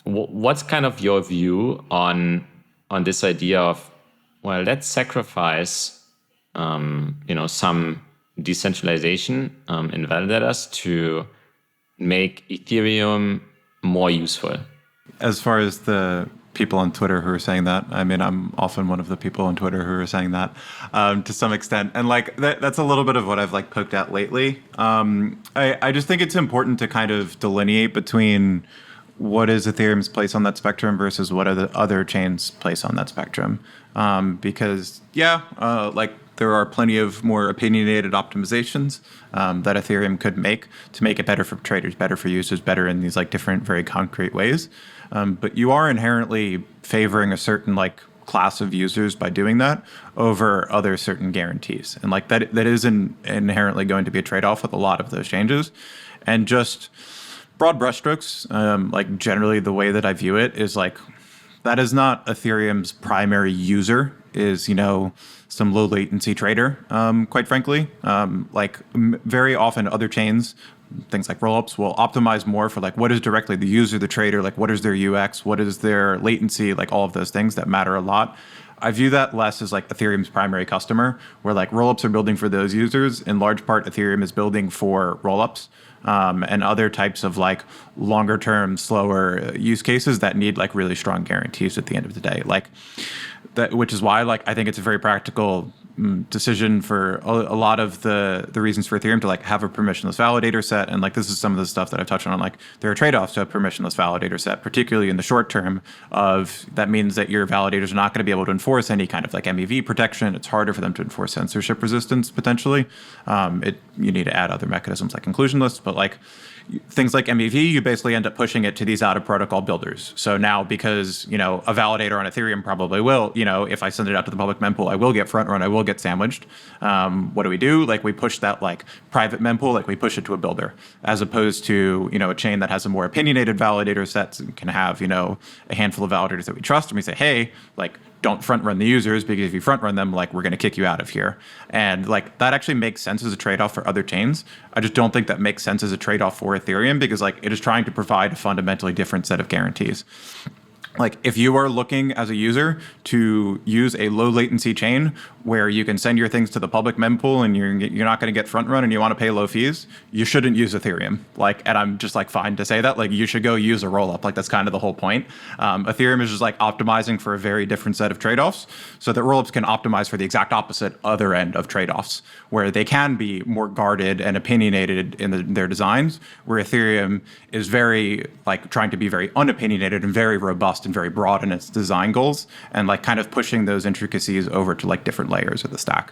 What's kind of your view on this idea of, well, let's sacrifice, some decentralization in validators to make Ethereum more useful? As far as the people on Twitter who are saying that, I mean, I'm often one of the people on Twitter who are saying that to some extent. And like that's a little bit of what I've like poked at lately. I just think it's important to kind of delineate between what is Ethereum's place on that spectrum versus what are the other chains' place on that spectrum. Because there are plenty of more opinionated optimizations that Ethereum could make to make it better for traders, better for users, better in these like different, very concrete ways. But you are inherently favoring a certain like class of users by doing that over other certain guarantees. And like that is inherently going to be a trade-off with a lot of those changes. And just broad brushstrokes, like generally the way that I view it is like, that is not Ethereum's primary user is, some low latency trader, quite frankly. Very often other chains things like Rollups will optimize more for like what is directly the user, the trader, like what is their UX, what is their latency, like all of those things that matter a lot. I view that less as like Ethereum's primary customer, where like Rollups are building for those users. In large part, Ethereum is building for Rollups and other types of like longer term, slower use cases that need like really strong guarantees at the end of the day. Like that, which is why like I think it's a very practical decision for a lot of the reasons for Ethereum to like have a permissionless validator set. And like this is some of the stuff that I've touched on. Like there are trade-offs to a permissionless validator set, particularly in the short term. Of that means that your validators are not going to be able to enforce any kind of like MEV protection. It's harder for them to enforce censorship resistance potentially. You need to add other mechanisms like inclusion lists, but like things like MEV, you basically end up pushing it to these out of protocol builders. So now because, a validator on Ethereum probably will, if I send it out to the public mempool, I will get front run, I will get sandwiched. What do? Like we push that like private mempool, like we push it to a builder, as opposed to, a chain that has a more opinionated validator set and can have, a handful of validators that we trust. And we say, hey, like, don't front run the users, because if you front run them, like we're going to kick you out of here. And like that actually makes sense as a trade-off for other chains. I just don't think that makes sense as a trade-off for Ethereum, because like it is trying to provide a fundamentally different set of guarantees. Like if you are looking as a user to use a low latency chain where you can send your things to the public mempool and you're not going to get front run and you want to pay low fees, you shouldn't use Ethereum. Like, and I'm just like fine to say that, like you should go use a rollup. Like that's kind of the whole point. Ethereum is just like optimizing for a very different set of trade-offs, so that rollups can optimize for the exact opposite other end of trade-offs, where they can be more guarded and opinionated in their designs, where Ethereum is very like trying to be very unopinionated and very robust and very broad in its design goals, and like kind of pushing those intricacies over to like different layers of the stack.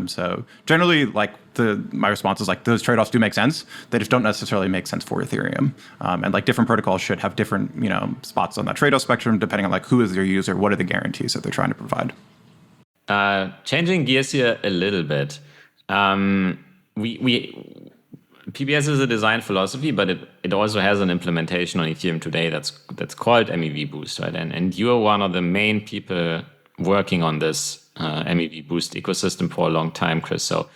So generally, like my response is like those trade-offs do make sense. They just don't necessarily make sense for Ethereum. And like different protocols should have different spots on that trade-off spectrum depending on like who is their user, what are the guarantees that they're trying to provide. Changing gears here a little bit. PBS is a design philosophy, but it also has an implementation on Ethereum today that's called MEV-Boost, right? And you are one of the main people working on this MEV-Boost ecosystem for a long time, Chris. So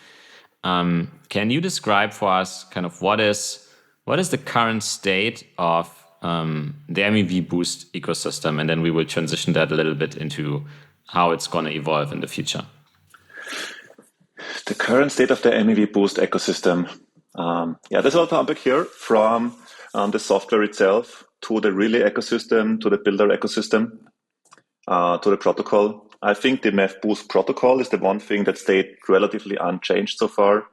can you describe for us kind of what is the current state of the MEV-Boost ecosystem? And then we will transition that a little bit into how it's going to evolve in the future. The current state of the MEV-Boost ecosystem. There's a lot to unpack here, from the software itself to the relay ecosystem, to the builder ecosystem, to the protocol. I think the MEV-Boost protocol is the one thing that stayed relatively unchanged so far,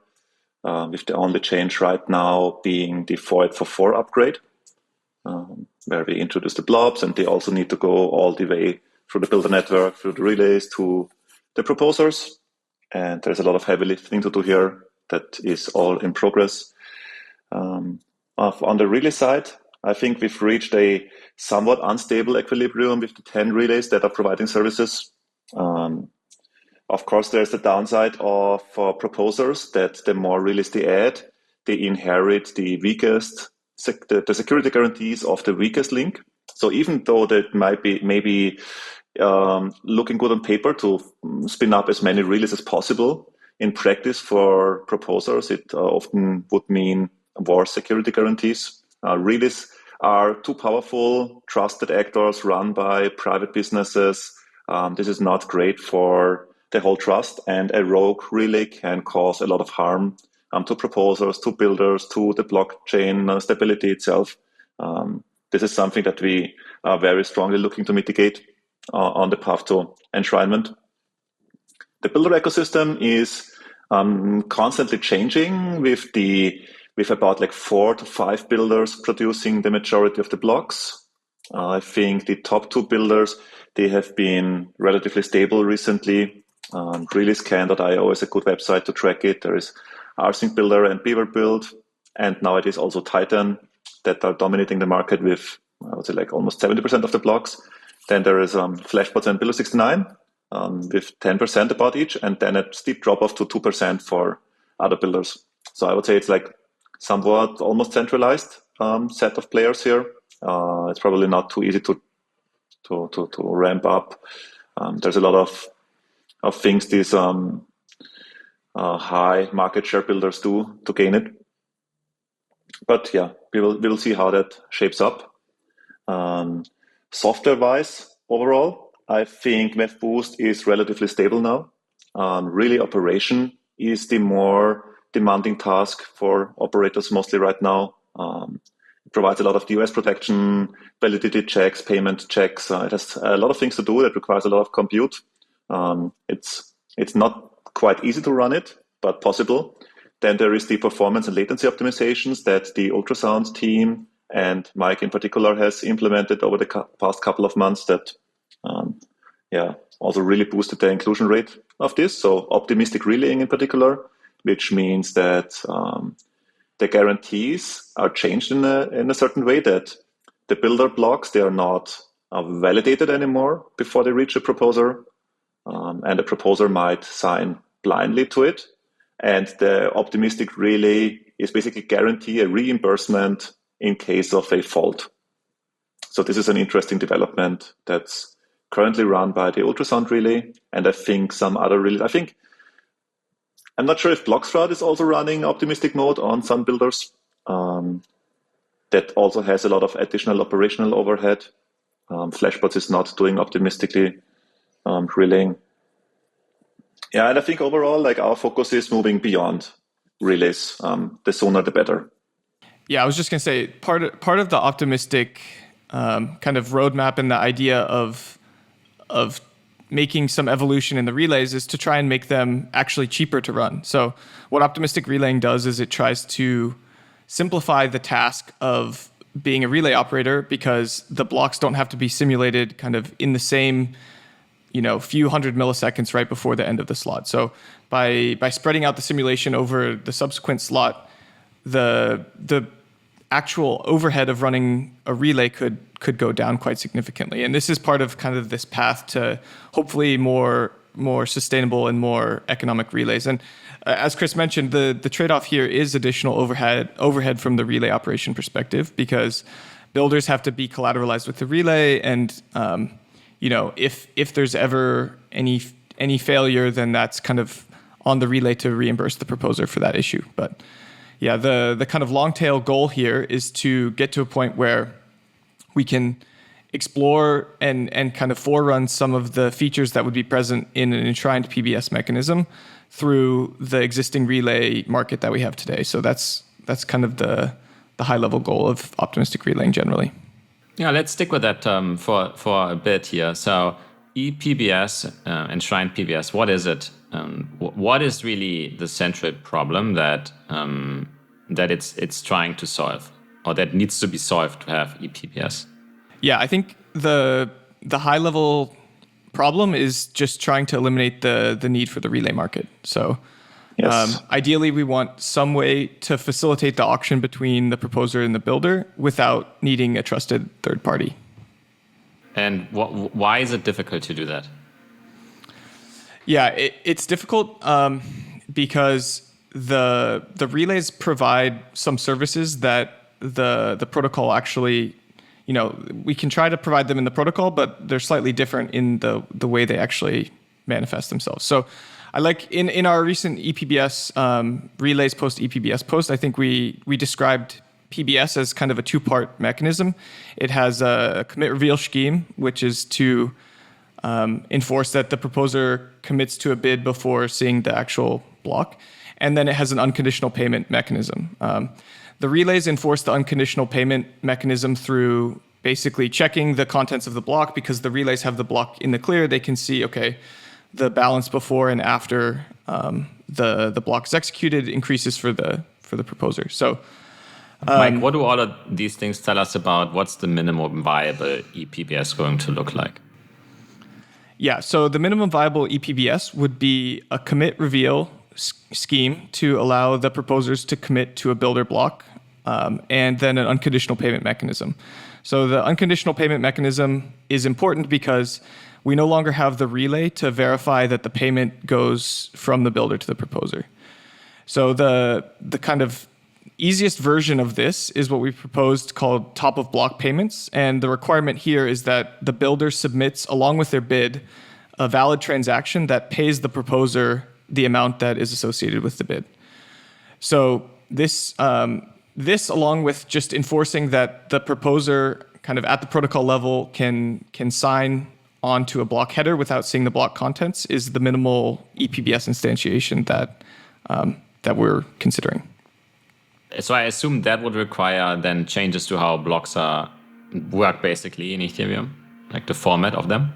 with the only change right now being the 4844 upgrade, where we introduced the blobs, and they also need to go all the way through the builder network, through the relays to the proposers. And there's a lot of heavy lifting to do here. That is all in progress. On the relay side, I think we've reached a somewhat unstable equilibrium with the 10 relays that are providing services. Of course, there's the downside of proposers, that the more relays they add, they inherit the weakest, the security guarantees of the weakest link. So even though that might be maybe looking good on paper to spin up as many relays as possible, in practice for proposers, it often would mean worse security guarantees. Relays are too powerful, trusted actors run by private businesses. This is not great for the whole trust, and a rogue relay can cause a lot of harm to proposers, to builders, to the blockchain stability itself. This is something that we are very strongly looking to mitigate on the path to enshrinement. The builder ecosystem is constantly changing, with about like 4 to 5 builders producing the majority of the blocks. I think the top 2 builders, they have been relatively stable recently. Releascan.io is a good website to track it. There is rsync builder and beaver build, and now it is also Titan that are dominating the market with, I would say, like almost 70% of the blocks. Then there is Flashbots and Builder 69 with 10% about each, and then a steep drop off to 2% for other builders. So I would say it's like somewhat almost centralized set of players here. It's probably not too easy to ramp up. There's a lot of things these high market share builders do to gain it. But yeah, we will see how that shapes up. Software-wise, overall, I think MEV-Boost is relatively stable now. Really, operation is the more demanding task for operators mostly right now. It provides a lot of DOS protection, validity checks, payment checks. It has a lot of things to do that requires a lot of compute. It's not quite easy to run it, but possible. Then there is the performance and latency optimizations that the ultrasound team and Mike in particular has implemented over the past couple of months that also really boosted the inclusion rate of this. So optimistic relaying in particular, which means that the guarantees are changed in a certain way, that the builder blocks, they are not validated anymore before they reach a proposer, and the proposer might sign blindly to it. And the optimistic relay is basically guarantee a reimbursement in case of a fault. So this is an interesting development that's currently run by the ultrasound relay, and I think some other relays. I'm not sure if Bloxroute is also running optimistic mode on some builders. That also has a lot of additional operational overhead. Flashbots is not doing optimistically relaying. Yeah, and I think overall, like, our focus is moving beyond relays. The sooner, the better. Yeah, I was just going to say, part of the optimistic kind of roadmap and the idea of making some evolution in the relays is to try and make them actually cheaper to run. So what optimistic relaying does is it tries to simplify the task of being a relay operator, because the blocks don't have to be simulated kind of in the same few hundred milliseconds right before the end of the slot. So by spreading out the simulation over the subsequent slot, the actual overhead of running a relay could go down quite significantly. And this is part of kind of this path to hopefully more sustainable and more economic relays. And as Chris mentioned, the trade-off here is additional overhead from the relay operation perspective, because builders have to be collateralized with the relay, and if there's ever any failure, then that's kind of on the relay to reimburse the proposer for that issue. But yeah, the kind of long tail goal here is to get to a point where we can explore and kind of forerun some of the features that would be present in an enshrined PBS mechanism through the existing relay market that we have today. So that's kind of the high level goal of optimistic relaying generally. Yeah, let's stick with that for a bit here. So ePBS, Enshrined PBS, what is it? What is really the central problem that it's trying to solve, or that needs to be solved to have ePBS? Yeah, I think the high level problem is just trying to eliminate the need for the relay market. So yes. Ideally, we want some way to facilitate the auction between the proposer and the builder without needing a trusted third party. And why is it difficult to do that? Yeah, it's difficult because the relays provide some services that the protocol actually, we can try to provide them in the protocol, but they're slightly different in the way they actually manifest themselves. So I like in our recent ePBS relays post ePBS post, I think we described PBS as kind of a two-part mechanism. It has a commit reveal scheme, which is to enforce that the proposer commits to a bid before seeing the actual block. And then it has an unconditional payment mechanism. The relays enforce the unconditional payment mechanism through basically checking the contents of the block, because the relays have the block in the clear. They can see, okay, the balance before and after the block is executed increases for the proposer. So, Mike, what do all of these things tell us about what's the minimum viable ePBS going to look like? Yeah, so the minimum viable ePBS would be a commit reveal scheme to allow the proposers to commit to a builder block, and then an unconditional payment mechanism. So the unconditional payment mechanism is important because we no longer have the relay to verify that the payment goes from the builder to the proposer. So the kind of easiest version of this is what we proposed called top of block payments. And the requirement here is that the builder submits, along with their bid, a valid transaction that pays the proposer the amount that is associated with the bid. So this this, along with just enforcing that the proposer kind of at the protocol level can sign onto a block header without seeing the block contents, is the minimal ePBS instantiation that we're considering. So I assume that would require then changes to how blocks work basically in Ethereum, like the format of them.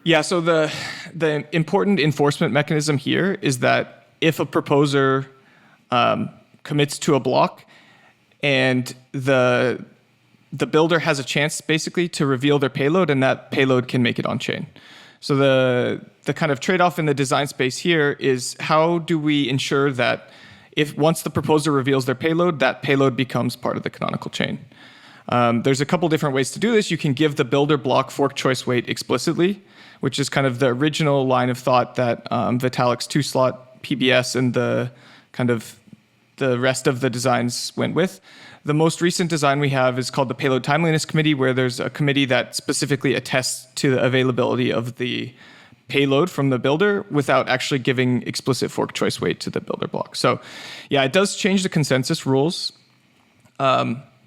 Yeah, so the important enforcement mechanism here is that if a proposer commits to a block and the builder has a chance basically to reveal their payload, and that payload can make it on chain. So the kind of trade-off in the design space here is how do we ensure that if once the proposer reveals their payload, that payload becomes part of the canonical chain. There's a couple different ways to do this. You can give the builder block fork choice weight explicitly, which is kind of the original line of thought that Vitalik's 2-slot PBS and the kind of the rest of the designs went with. The most recent design we have is called the Payload Timeliness Committee, where there's a committee that specifically attests to the availability of the payload from the builder without actually giving explicit fork choice weight to the builder block. So yeah, it does change the consensus rules.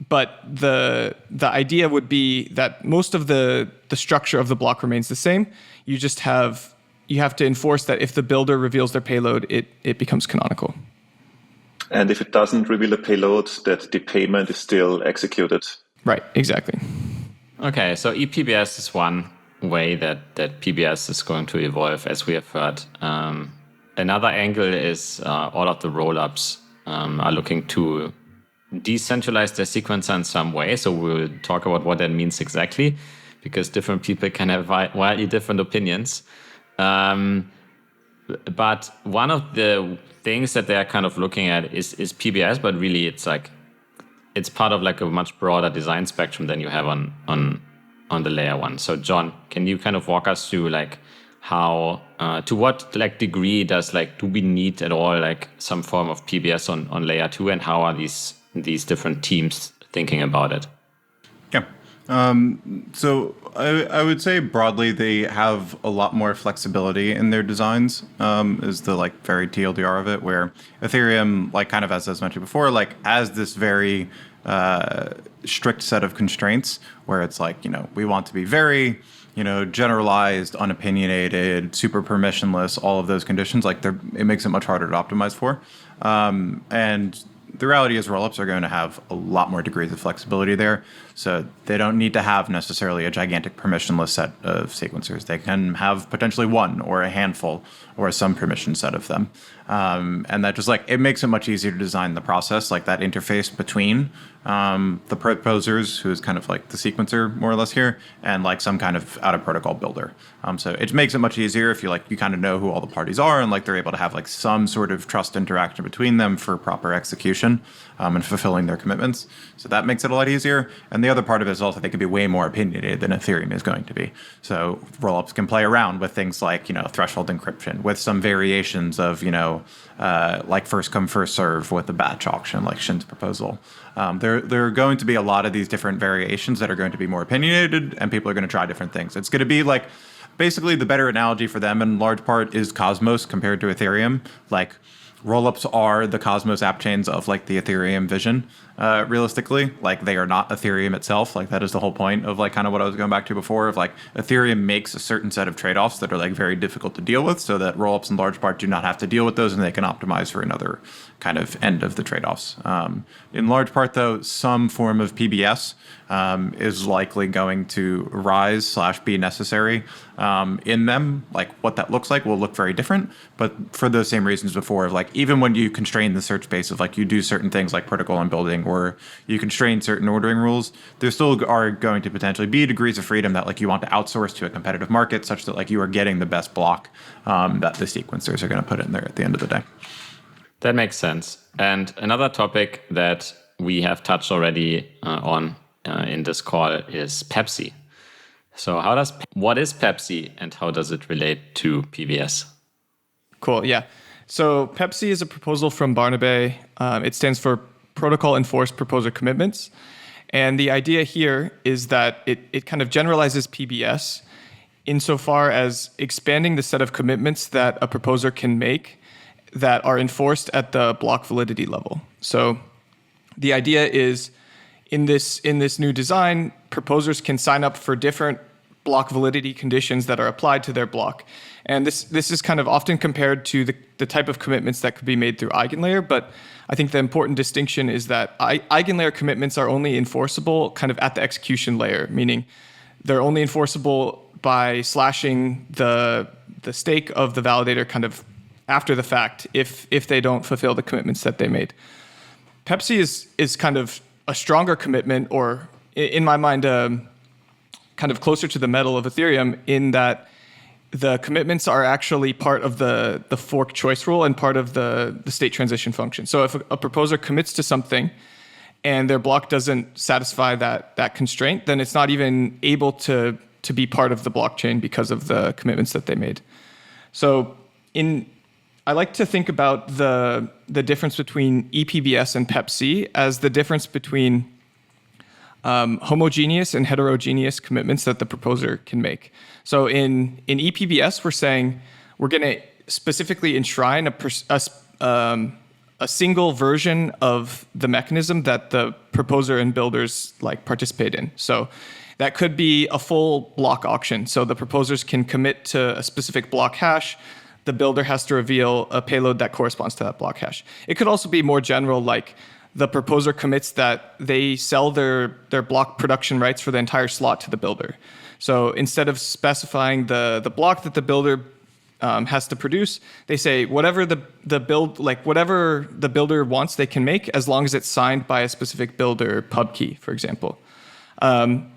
But the idea would be that most of the structure of the block remains the same. You just have to enforce that if the builder reveals their payload, it becomes canonical. And if it doesn't reveal a payload, that the payment is still executed. Right, exactly. Okay, so ePBS is one way that PBS is going to evolve, as we have heard. Another angle is all of the rollups are looking to decentralize their sequencer in some way. So we'll talk about what that means exactly, because different people can have wildly different opinions. But one of the things that they're kind of looking at is PBS, but really it's part of like a much broader design spectrum than you have on the layer one. So Jon, can you kind of walk us through like how to what like degree do we need at all like some form of PBS on layer two, and how are these different teams thinking about it? Yeah. So I would say broadly they have a lot more flexibility in their designs, is the like very TLDR of it, where Ethereum, like kind of as mentioned before, like has this very strict set of constraints where it's like, we want to be very, generalized, unopinionated, super permissionless, all of those conditions, like it makes it much harder to optimize for. And the reality is rollups are going to have a lot more degrees of flexibility there. So they don't need to have necessarily a gigantic permissionless set of sequencers. They can have potentially one or a handful or some permission set of them. And that just it makes it much easier to design the process, like that interface between the proposers, who is kind of like the sequencer more or less here, and like some kind of out of protocol builder. So it makes it much easier if you kind of know who all the parties are, and like they're able to have like some sort of trust interaction between them for proper execution and fulfilling their commitments. So that makes it a lot easier. And the other part of it is also they can be way more opinionated than Ethereum is going to be. So rollups can play around with things like, threshold encryption with some variations of, like first come, first serve with the batch auction, like Shin's proposal. There are going to be a lot of these different variations that are going to be more opinionated, and people are going to try different things. It's going to be like, basically the better analogy for them in large part is Cosmos compared to Ethereum. Like, rollups are the Cosmos app chains of like the Ethereum vision, realistically. Like, they are not Ethereum itself. Like, that is the whole point of like kind of what I was going back to before, of like Ethereum makes a certain set of trade-offs that are like very difficult to deal with, so that rollups in large part do not have to deal with those, and they can optimize for another kind of end of the trade-offs. In large part though, some form of PBS is likely going to rise / be necessary in them. Like, what that looks like will look very different, but for those same reasons before, of like, even when you constrain the search space of like you do certain things like protocol unbuilding, or you constrain certain ordering rules, there still are going to potentially be degrees of freedom that like you want to outsource to a competitive market, such that like you are getting the best block that the sequencers are going to put in there at the end of the day. That makes sense. And another topic that we have touched already on in this call is PEPC. So what is PEPC, and how does it relate to PBS? Cool, yeah. So PEPC is a proposal from Barnaby. It stands for Protocol Enforced Proposer Commitments. And the idea here is that it kind of generalizes PBS insofar as expanding the set of commitments that a proposer can make that are enforced at the block validity level. So the idea is in this new design, proposers can sign up for different block validity conditions that are applied to their block. And this is kind of often compared to the type of commitments that could be made through eigenlayer. But I think the important distinction is that eigenlayer commitments are only enforceable kind of at the execution layer, meaning they're only enforceable by slashing the stake of the validator kind of after the fact if they don't fulfill the commitments that they made. PEPC is kind of a stronger commitment, or in my mind, kind of closer to the metal of Ethereum, in that the commitments are actually part of the fork choice rule and part of the state transition function. So if a proposer commits to something and their block doesn't satisfy that constraint, then it's not even able to be part of the blockchain because of the commitments that they made. So I like to think about the difference between ePBS and PEPC as the difference between homogeneous and heterogeneous commitments that the proposer can make. So in ePBS, we're saying we're going to specifically enshrine a single version of the mechanism that the proposer and builders participate in. So that could be a full block auction. So the proposers can commit to a specific block hash. The builder has to reveal a payload that corresponds to that block hash. It could also be more general, like the proposer commits that they sell their block production rights for the entire slot to the builder. So instead of specifying the block that the builder has to produce, they say whatever the builder wants, they can make, as long as it's signed by a specific builder pub key, for example. In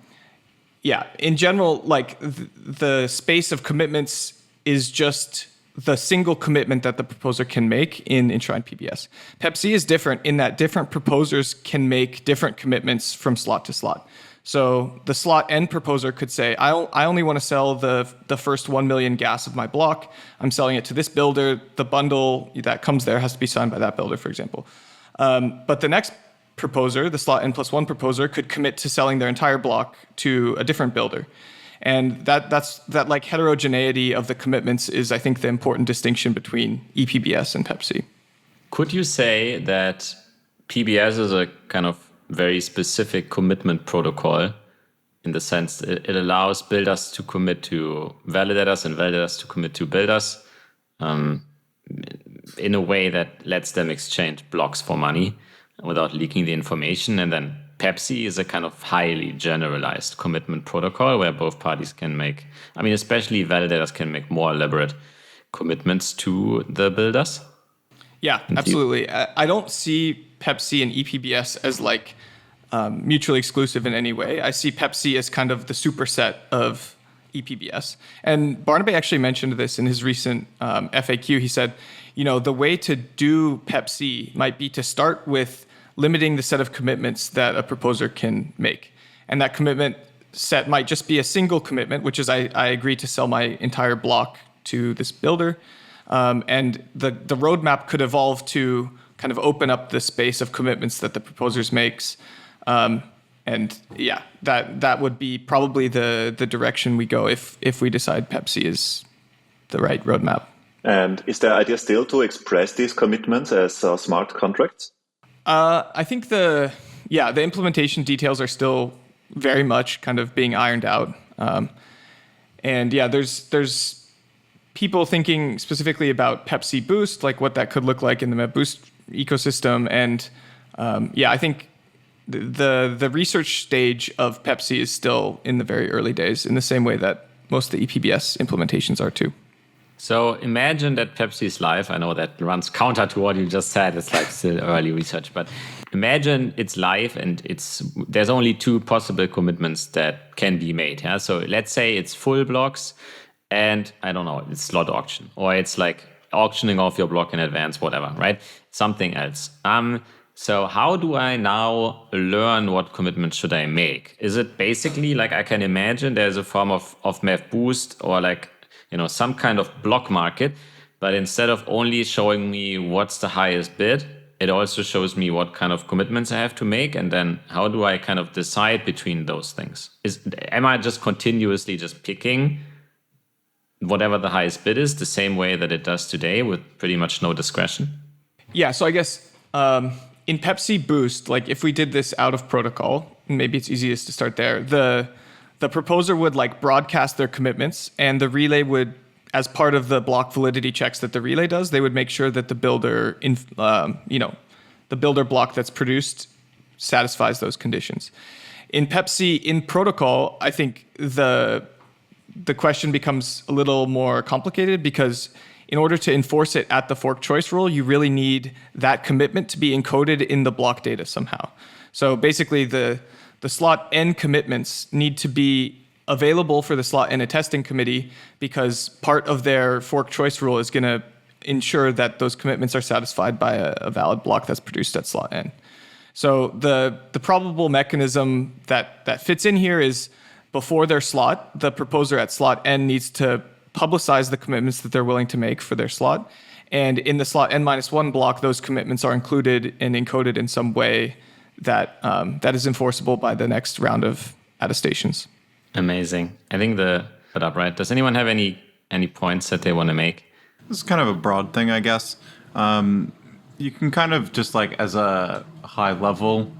general, the space of commitments is just the single commitment that the proposer can make in Enshrined PBS. PEPC is different in that different proposers can make different commitments from slot to slot. So the slot N proposer could say, I only want to sell the first 1 million gas of my block. I'm selling it to this builder. The bundle that comes there has to be signed by that builder, for example. But the next proposer, the slot N+1 proposer, could commit to selling their entire block to a different builder. And that heterogeneity of the commitments is, I think, the important distinction between ePBS and PEPC. Could you say that PBS is a kind of very specific commitment protocol in the sense it allows builders to commit to validators and validators to commit to builders in a way that lets them exchange blocks for money without leaking the information? And then PEPC is a kind of highly generalized commitment protocol where both parties can make, especially validators can make more elaborate commitments to the builders. Yeah, absolutely. I don't see PEPC and ePBS as mutually exclusive in any way. I see PEPC as kind of the superset of ePBS. And Barnaby actually mentioned this in his recent FAQ. He said, the way to do PEPC might be to start with limiting the set of commitments that a proposer can make. And that commitment set might just be a single commitment, which is I agree to sell my entire block to this builder. And the roadmap could evolve to kind of open up the space of commitments that the proposers makes. That would be probably the direction we go if we decide PEPC is the right roadmap. And is the idea still to express these commitments as smart contracts? I think the implementation details are still very much kind of being ironed out. There's people thinking specifically about PEPC-Boost, like what that could look like in the MEV-Boost ecosystem. And I think the research stage of PEPC is still in the very early days, in the same way that most of the ePBS implementations are too. So imagine that PEPC is live. I know that runs counter to what you just said. It's still early research, but imagine it's live and there's only two possible commitments that can be made. Yeah. So let's say it's full blocks and I don't know, it's slot auction, or it's auctioning off your block in advance, whatever, right? Something else. So how do I now learn what commitment should I make? Is it basically I can imagine there's a form of MEV-Boost or some kind of block market, but instead of only showing me what's the highest bid, it also shows me what kind of commitments I have to make. And then how do I kind of decide between those things? Am I just continuously just picking whatever the highest bid is the same way that it does today with pretty much no discretion? Yeah, so I guess in PEPC-Boost, like if we did this out of protocol, maybe it's easiest to start there. The proposer would like broadcast their commitments, and the relay would, as part of the block validity checks that the relay does, they would make sure that the builder, the builder block that's produced satisfies those conditions. In PEPC, in protocol, I think the question becomes a little more complicated, because in order to enforce it at the fork choice rule, you really need that commitment to be encoded in the block data somehow. So basically, the slot n commitments need to be available for the slot n attesting committee, because part of their fork choice rule is going to ensure that those commitments are satisfied by a valid block that's produced at slot n. So the probable mechanism that fits in here is, before their slot, the proposer at slot n needs to publicize the commitments that they're willing to make for their slot. And in the slot n-1 block, those commitments are included and encoded in some way that is enforceable by the next round of attestations. Amazing. I think put up, right? Does anyone have any points that they want to make? This is kind of a broad thing, I guess. You can kind of just like, as a high level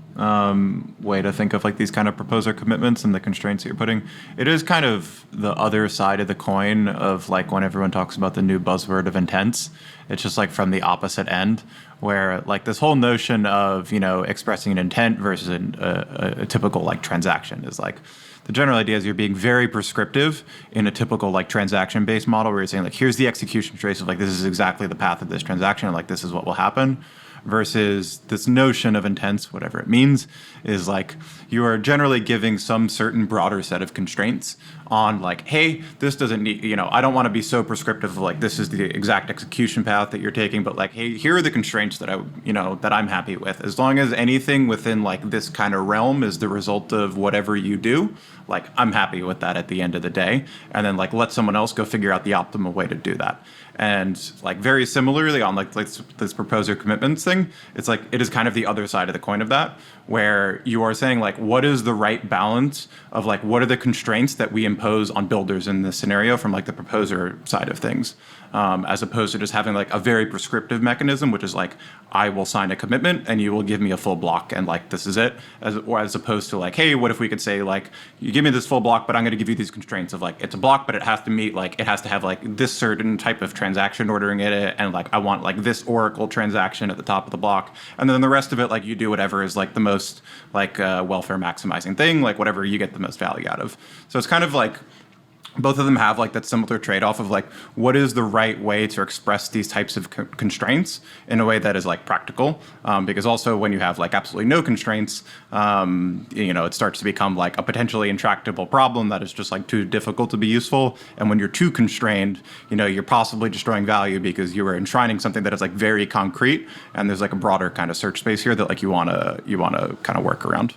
way to think of like these kind of proposer commitments and the constraints that you're putting, it is kind of the other side of the coin of like when everyone talks about the new buzzword of intents. It's just like from the opposite end, where like this whole notion of, expressing an intent versus a typical like transaction is like, the general idea is you're being very prescriptive in a typical like transaction-based model, where you're saying like, here's the execution trace of like, this is exactly the path of this transaction, and like this is what will happen. Versus this notion of intents, whatever it means, is like you are generally giving some certain broader set of constraints on like, hey, this doesn't need, I don't want to be so prescriptive of like, this is the exact execution path that you're taking, but like, hey, here are the constraints that that I'm happy with. As long as anything within like this kind of realm is the result of whatever you do, like I'm happy with that at the end of the day. And then like let someone else go figure out the optimal way to do that. And like very similarly on like this proposer commitments thing, it's like it is kind of the other side of the coin of that, where you are saying like, what is the right balance of like, what are the constraints that we impose on builders in this scenario from like the proposer side of things, as opposed to just having like a very prescriptive mechanism, which is like, I will sign a commitment and you will give me a full block and like this is it, as opposed to like, hey, what if we could say like, you give me this full block, but I'm going to give you these constraints of like, it's a block, but it has to meet like, it has to have like this certain type of transaction ordering in it, and like I want like this Oracle transaction at the top of the block, and then the rest of it like you do whatever is like the most like welfare maximizing thing, like whatever you get the most value out of. So it's kind of like both of them have like that similar trade-off of like, what is the right way to express these types of constraints in a way that is like practical, because also when you have like absolutely no constraints, it starts to become like a potentially intractable problem that is just like too difficult to be useful. And when you're too constrained, you're possibly destroying value because you are enshrining something that is like very concrete, and there's like a broader kind of search space here that like you want to kind of work around.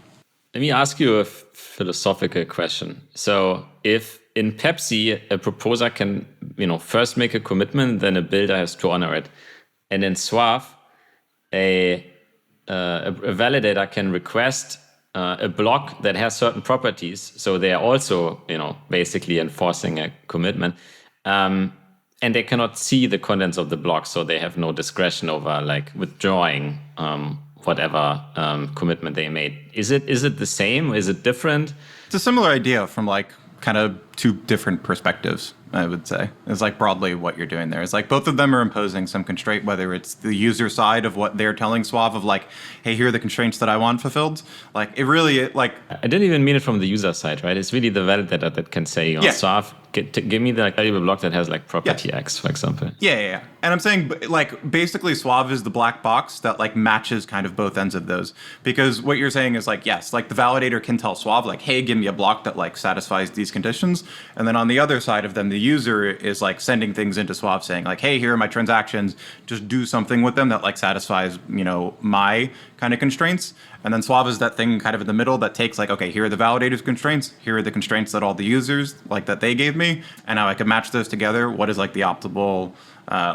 Let me ask you a philosophical question. So if in PEPC, a proposer can, first make a commitment, then a builder has to honor it. And in SWAV, a validator can request a block that has certain properties. So they are also, basically enforcing a commitment. And they cannot see the contents of the block, so they have no discretion over like withdrawing whatever commitment they made. Is it the same? Is it different? It's a similar idea from like kind of two different perspectives, I would say. It's like broadly what you're doing there. It's like both of them are imposing some constraint, whether it's the user side of what they're telling SWAV of like, hey, here are the constraints that I want fulfilled. Like it really like... I didn't even mean it from the user side, right? It's really the validator that can say, SWAV, give me the like valuable block that has like property X, for example. Yeah. And I'm saying like basically SWAV is the black box that like matches kind of both ends of those. Because what you're saying is like, yes, like the validator can tell SWAV like, hey, give me a block that like satisfies these conditions. And then on the other side of them, the user is like sending things into SWAV saying like, hey, here are my transactions, just do something with them that like satisfies, my kind of constraints. And then SWAV is that thing kind of in the middle that takes like, okay, here are the validator's constraints, here are the constraints that all the users like that they gave me, and now I can match those together. What is like the optimal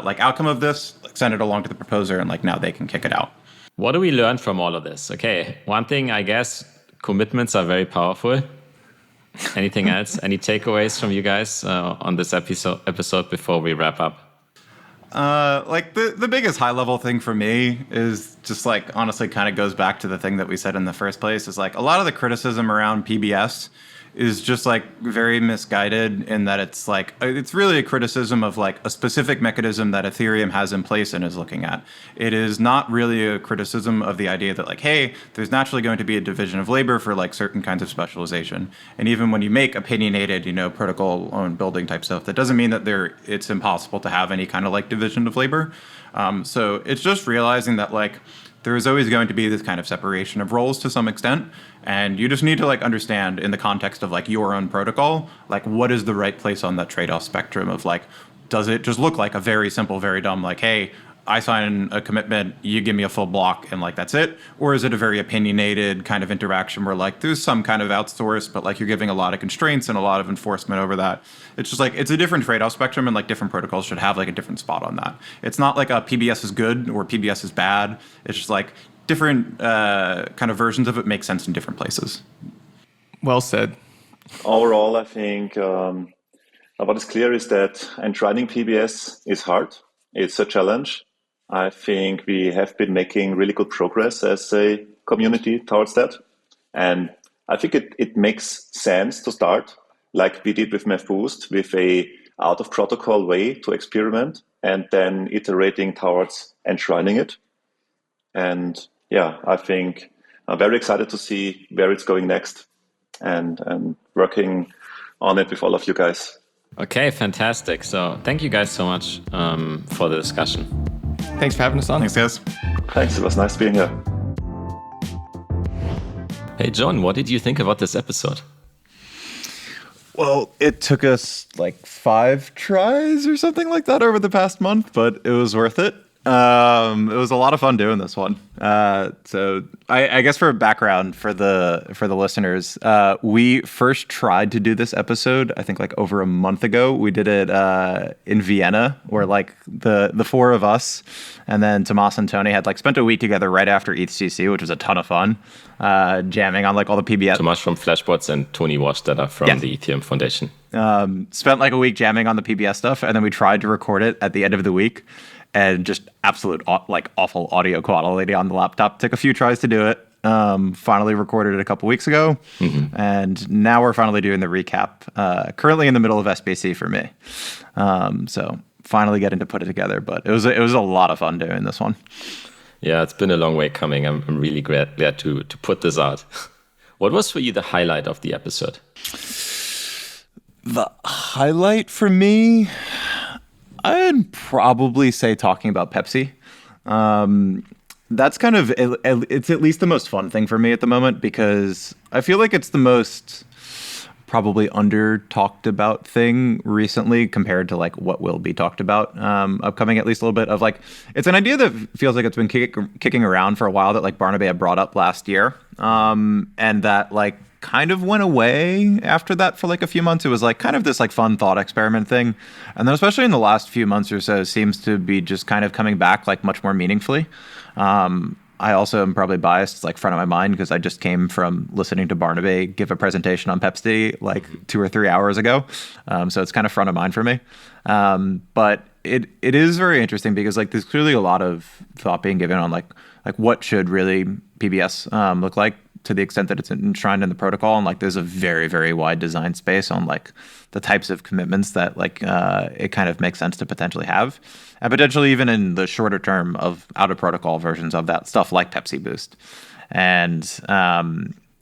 like outcome of this? Like send it along to the proposer, and like now they can kick it out. What do we learn from all of this? Okay, one thing, I guess, commitments are very powerful. Anything else? Any takeaways from you guys on this episode before we wrap up? Like the biggest high level thing for me is just like honestly kind of goes back to the thing that we said in the first place is like a lot of the criticism around PBS is just like very misguided in that it's like it's really a criticism of like a specific mechanism that Ethereum has in place and is looking at. It is not really a criticism of the idea that like, hey, there's naturally going to be a division of labor for like certain kinds of specialization. And even when you make opinionated, protocol owned building type stuff, that doesn't mean that it's impossible to have any kind of like division of labor. So it's just realizing that like there is always going to be this kind of separation of roles to some extent. And you just need to like understand in the context of like your own protocol, like what is the right place on that trade-off spectrum of like, does it just look like a very simple, very dumb, like, hey, I sign a commitment, you give me a full block and like, that's it? Or is it a very opinionated kind of interaction where like there's some kind of outsource, but like you're giving a lot of constraints and a lot of enforcement over that. It's just like, it's a different trade-off spectrum and like different protocols should have like a different spot on that. It's not like a PBS is good or PBS is bad. It's just like different kind of versions of it make sense in different places. Well said. Overall, I think what is clear is that enshrining PBS is hard. It's a challenge. I think we have been making really good progress as a community towards that. And I think it makes sense to start like we did with MEV-Boost with a out of protocol way to experiment and then iterating towards enshrining it. And yeah, I think I'm very excited to see where it's going next and working on it with all of you guys. Okay, fantastic. So thank you guys so much for the discussion. Thanks for having us on. Thanks, guys. Thanks, it was nice being here. Hey, Jon, what did you think about this episode? Well, it took us like 5 tries or something like that over the past month, but it was worth it. It was a lot of fun doing this one. So I guess for background for the listeners, we first tried to do this episode, I think like over a month ago. We did it in Vienna, where like the 4 of us and then Tomas and Tony had like spent a week together right after ETHCC, which was a ton of fun, jamming on like all the PBS. Tomas from Flashbots and Tony Washstetter from the Ethereum Foundation. Spent like a week jamming on the PBS stuff, and then we tried to record it at the end of the week. And just absolute like awful audio quality on the laptop. Took a few tries to do it. Finally recorded it a couple weeks ago, and now we're finally doing the recap. Currently in the middle of SBC for me, so finally getting to put it together. But it was a lot of fun doing this one. Yeah, it's been a long way coming. I'm really glad to put this out. What was for you the highlight of the episode? The highlight for me, I'd probably say talking about Pepsi. That's kind of, it's at least the most fun thing for me at the moment, because I feel like it's the most probably under talked about thing recently compared to like what will be talked about upcoming, at least a little bit of like, it's an idea that feels like it's been kicking around for a while that like Barnaby had brought up last year. And that like kind of went away after that for like a few months. It was like kind of this like fun thought experiment thing. And then especially in the last few months or so, seems to be just kind of coming back like much more meaningfully. I also am probably biased, like front of my mind, because I just came from listening to Barnaby give a presentation on Pepsi like 2 or 3 hours ago. So it's kind of front of mind for me. But it is very interesting because like there's clearly a lot of thought being given on like what should really PBS look like, to the extent that it's enshrined in the protocol. And like there's a very, very wide design space on like the types of commitments that like it kind of makes sense to potentially have, and potentially even in the shorter term of out of protocol versions of that stuff like PEPC-Boost. And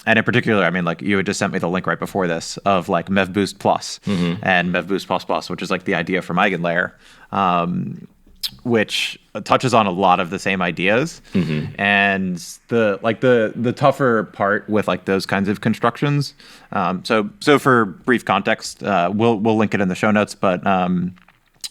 in particular, I mean, like you had just sent me the link right before this of like MEV-Boost Plus and MEV-Boost Plus Plus, which is like the idea from Eigenlayer, which touches on a lot of the same ideas. And the tougher part with like those kinds of constructions. So for brief context, we'll link it in the show notes, but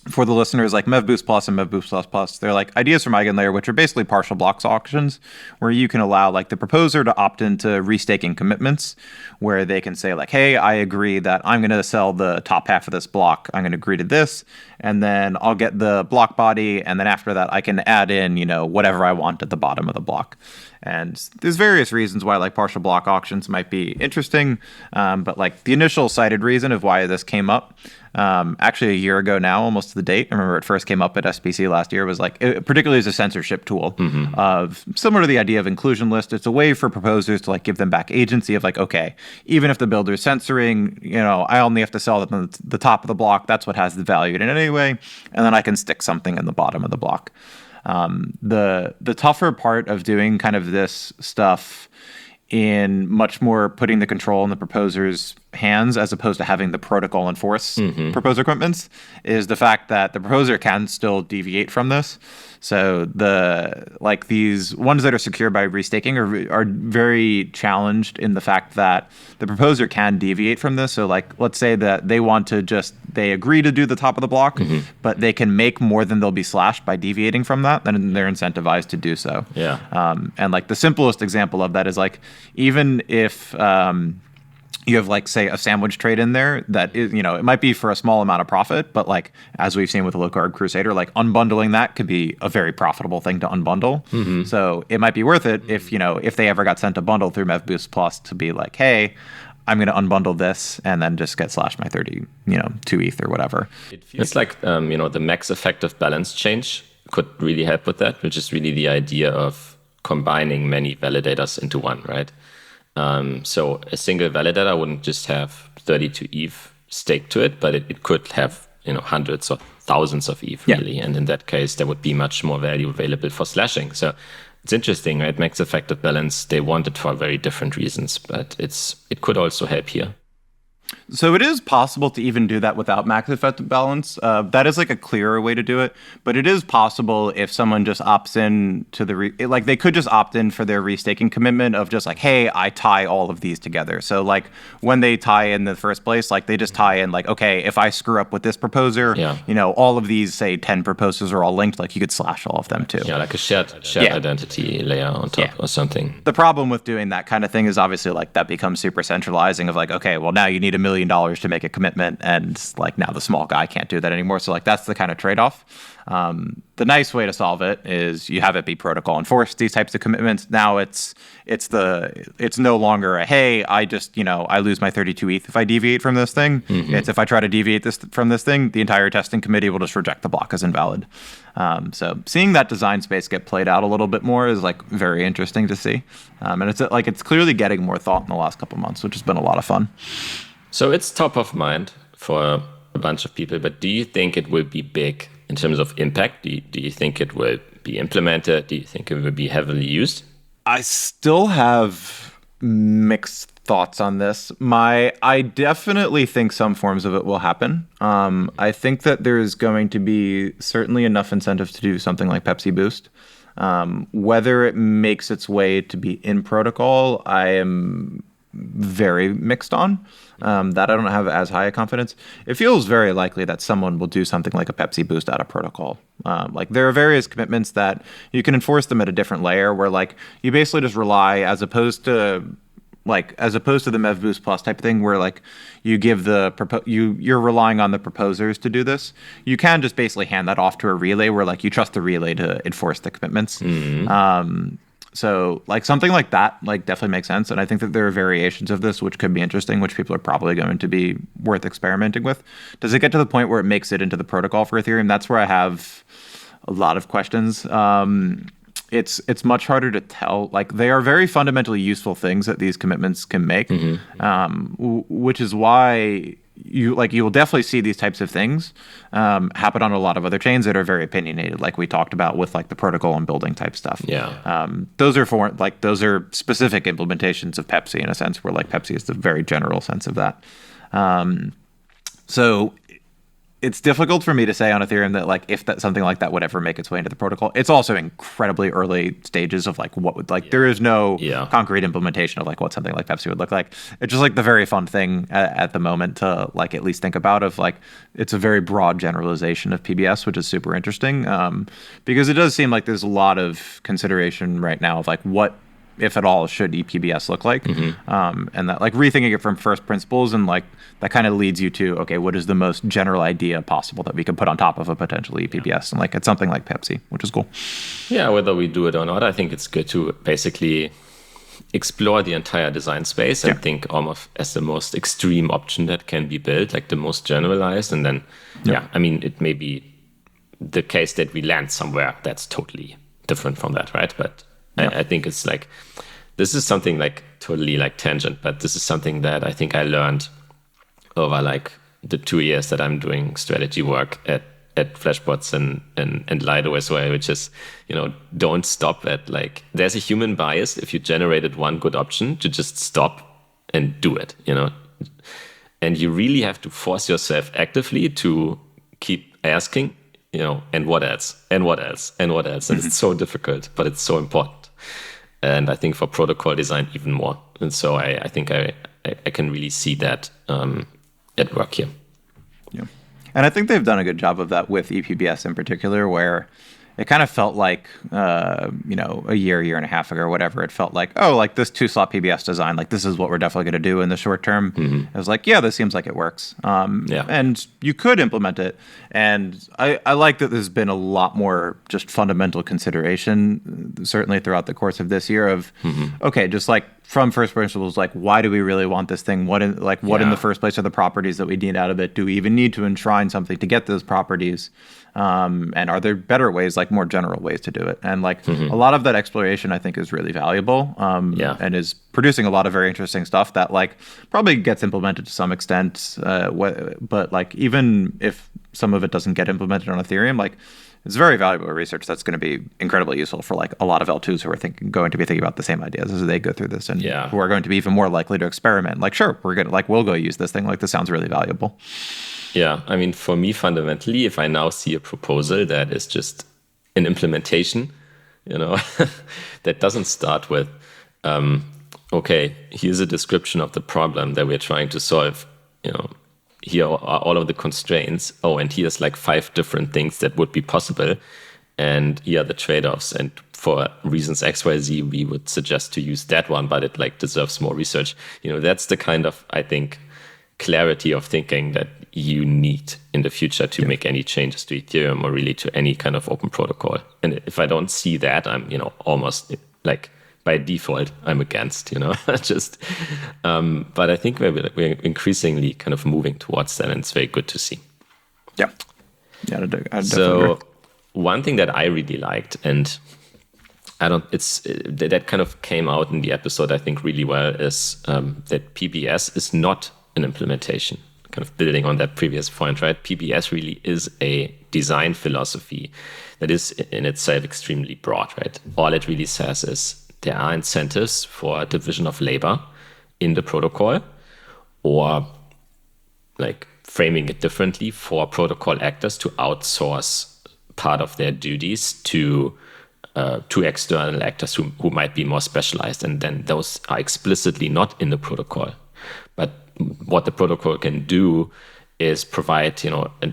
for the listeners, like MEV-Boost Plus and MEV-Boost Plus Plus, they're like ideas from Eigenlayer, which are basically partial blocks auctions, where you can allow like the proposer to opt into restaking commitments, where they can say like, hey, I agree that I'm going to sell the top half of this block. I'm going to agree to this, and then I'll get the block body, and then after that, I can add in, whatever I want at the bottom of the block. And there's various reasons why like partial block auctions might be interesting, but like the initial cited reason of why this came up, actually a year ago now, almost balance the date. I remember it first came up at SPC last year, was like, particularly as a censorship tool of similar to the idea of inclusion list. It's a way for proposers to like give them back agency of like, okay, even if the builder's censoring, I only have to sell them the top of the block. That's what has the value in it anyway. And then I can stick something in the bottom of the block. The tougher part of doing kind of this stuff in much more putting the control in the proposer's hands as opposed to having the protocol enforce proposer commitments is the fact that the proposer can still deviate from this. So these ones that are secured by restaking are very challenged in the fact that the proposer can deviate from this. So like, let's say that they agree to do the top of the block, but they can make more than they'll be slashed by deviating from that, then they're incentivized to do so. Yeah. And like the simplest example of that is like, even if you have like, say, a sandwich trade in there that is, it might be for a small amount of profit, but like, as we've seen with the low card Crusader, like unbundling that could be a very profitable thing to unbundle. So it might be worth it if they ever got sent a bundle through MEV-Boost Plus to be like, hey, I'm going to unbundle this and then just get slashed my 2 ETH or whatever. It's like, the max effective balance change could really help with that, which is really the idea of combining many validators into one, right? So a single validator wouldn't just have 32 ETH staked to it, but it could have, hundreds or thousands of ETH really. And in that case, there would be much more value available for slashing. So it's interesting, right? Max effective balance, they want it for very different reasons, but it could also help here. So it is possible to even do that without max effective balance. That is like a clearer way to do it. But it is possible if someone just opts in to they could just opt in for their restaking commitment of just like, hey, I tie all of these together. So like when they tie in the first place, like they just tie in like, okay, if I screw up with this proposer, all of these, say 10 proposers are all linked, like you could slash all of them too. Yeah, like a shared identity layer on top or something. The problem with doing that kind of thing is obviously like that becomes super centralizing of like, okay, well now you need $1 million to make a commitment, and like now the small guy can't do that anymore. So like that's the kind of trade-off. The nice way to solve it is you have it be protocol enforced, these types of commitments. Now it's no longer a, hey, I just, I lose my 32 ETH if I deviate from this thing. It's if I try to deviate from this thing, the entire testing committee will just reject the block as invalid. So seeing that design space get played out a little bit more is like very interesting to see. And it's clearly getting more thought in the last couple of months, which has been a lot of fun. So it's top of mind for a bunch of people, but do you think it will be big in terms of impact? Do you think it will be implemented? Do you think it will be heavily used? I still have mixed thoughts on this. I definitely think some forms of it will happen. I think that there's going to be certainly enough incentive to do something like PEPC-Boost. Whether it makes its way to be in protocol, I am very mixed on. That I don't have as high a confidence. It feels very likely that someone will do something like a PEPC-Boost out of protocol. Like there are various commitments that you can enforce them at a different layer where like you basically just rely as opposed to the MEV-Boost Plus type of thing where like you give you're relying on the proposers to do this. You can just basically hand that off to a relay where like you trust the relay to enforce the commitments. So like something like that like definitely makes sense. And I think that there are variations of this which could be interesting, which people are probably going to be worth experimenting with. Does it get to the point where it makes it into the protocol for Ethereum? That's where I have a lot of questions. It's much harder to tell. Like they are very fundamentally useful things that these commitments can make, which is why you will definitely see these types of things happen on a lot of other chains that are very opinionated, like we talked about with like the protocol and building type stuff. Those are specific implementations of PEPC in a sense, where like PEPC is the very general sense of that. So it's difficult for me to say on Ethereum that like if that something like that would ever make its way into the protocol. It's also incredibly early stages of like what would like there is no concrete implementation of like what something like PEPC would look like. It's just like the very fun thing at the moment to like at least think about of like it's a very broad generalization of PBS, which is super interesting because it does seem like there's a lot of consideration right now of like what if at all should ePBS look like, and that like rethinking it from first principles, and like that kind of leads you to okay, what is the most general idea possible that we could put on top of a potential ePBS, and like it's something like PEPC, which is cool. Yeah, whether we do it or not, I think it's good to basically explore the entire design space and think almost as the most extreme option that can be built, like the most generalized. And then, I mean, it may be the case that we land somewhere that's totally different from that, right? But I think it's like, this is something like totally like tangent, but this is something that I think I learned over like the 2 years that I'm doing strategy work at Flashbots and Lido as well, which is, don't stop at like, there's a human bias if you generated one good option to just stop and do it, and you really have to force yourself actively to keep asking, and what else, and what else, and what else. And it's so difficult, but it's so important. And I think for protocol design, even more. And so I think I can really see that at work here. Yeah. And I think they've done a good job of that with ePBS in particular, where it kind of felt like, a year and a half ago or whatever, it felt like, like this 2-slot PBS design, like this is what we're definitely going to do in the short term. I was like, this seems like it works. And you could implement it. And I like that there's been a lot more just fundamental consideration, certainly throughout the course of this year of, okay, just like from first principles, like why do we really want this thing? What in the first place are the properties that we need out of it? Do we even need to enshrine something to get those properties? And are there better ways, like more general ways to do it? And like a lot of that exploration, I think, is really valuable and is producing a lot of very interesting stuff that like probably gets implemented to some extent. But like even if some of it doesn't get implemented on Ethereum, like it's very valuable research that's going to be incredibly useful for like a lot of L2s who are going to be thinking about the same ideas as they go through this and who are going to be even more likely to experiment. Like, sure, we'll go use this thing. Like, this sounds really valuable. Yeah, I mean, for me, fundamentally, if I now see a proposal that is just an implementation, that doesn't start with, okay, here's a description of the problem that we're trying to solve, here are all of the constraints. Oh, and here's like 5 different things that would be possible. And here are the trade-offs. And for reasons X, Y, Z, we would suggest to use that one, but it like deserves more research. That's the kind of, I think, clarity of thinking that you need in the future to make any changes to Ethereum or really to any kind of open protocol. And if I don't see that, I'm, almost like by default, I'm against, just, but I think we're increasingly kind of moving towards that, and it's very good to see. Yeah. Yeah. I definitely so agree. One thing that I really liked, and that kind of came out in the episode, I think really well, is that PBS is not an implementation, kind of building on that previous point, right? PBS really is a design philosophy that is in itself extremely broad, right? All it really says is there are incentives for division of labor in the protocol, or like framing it differently, for protocol actors to outsource part of their duties to external actors who might be more specialized. And then those are explicitly not in the protocol. But what the protocol can do is provide,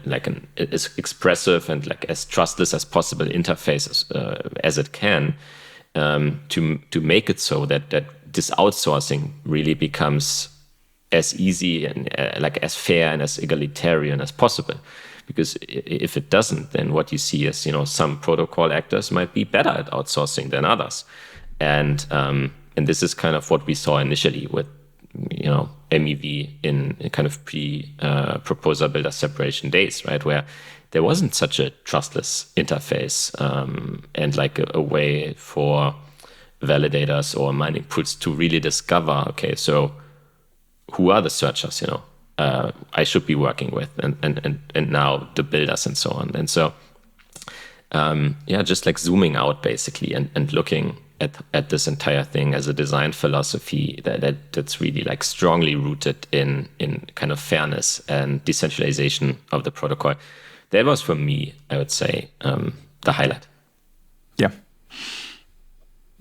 like an as expressive and like as trustless as possible interface as it can, to make it so that this outsourcing really becomes as easy and like as fair and as egalitarian as possible. Because if it doesn't, then what you see is, some protocol actors might be better at outsourcing than others, and this is kind of what we saw initially with MEV in kind of pre-proposer builder separation days, right, where there wasn't such a trustless interface and like a way for validators or mining pools to really discover, okay, so who are the searchers, I should be working with, and now the builders and so on. And so, just like zooming out basically and looking at this entire thing as a design philosophy that's really like strongly rooted in kind of fairness and decentralization of the protocol. That was, for me, I would say, the highlight. Yeah.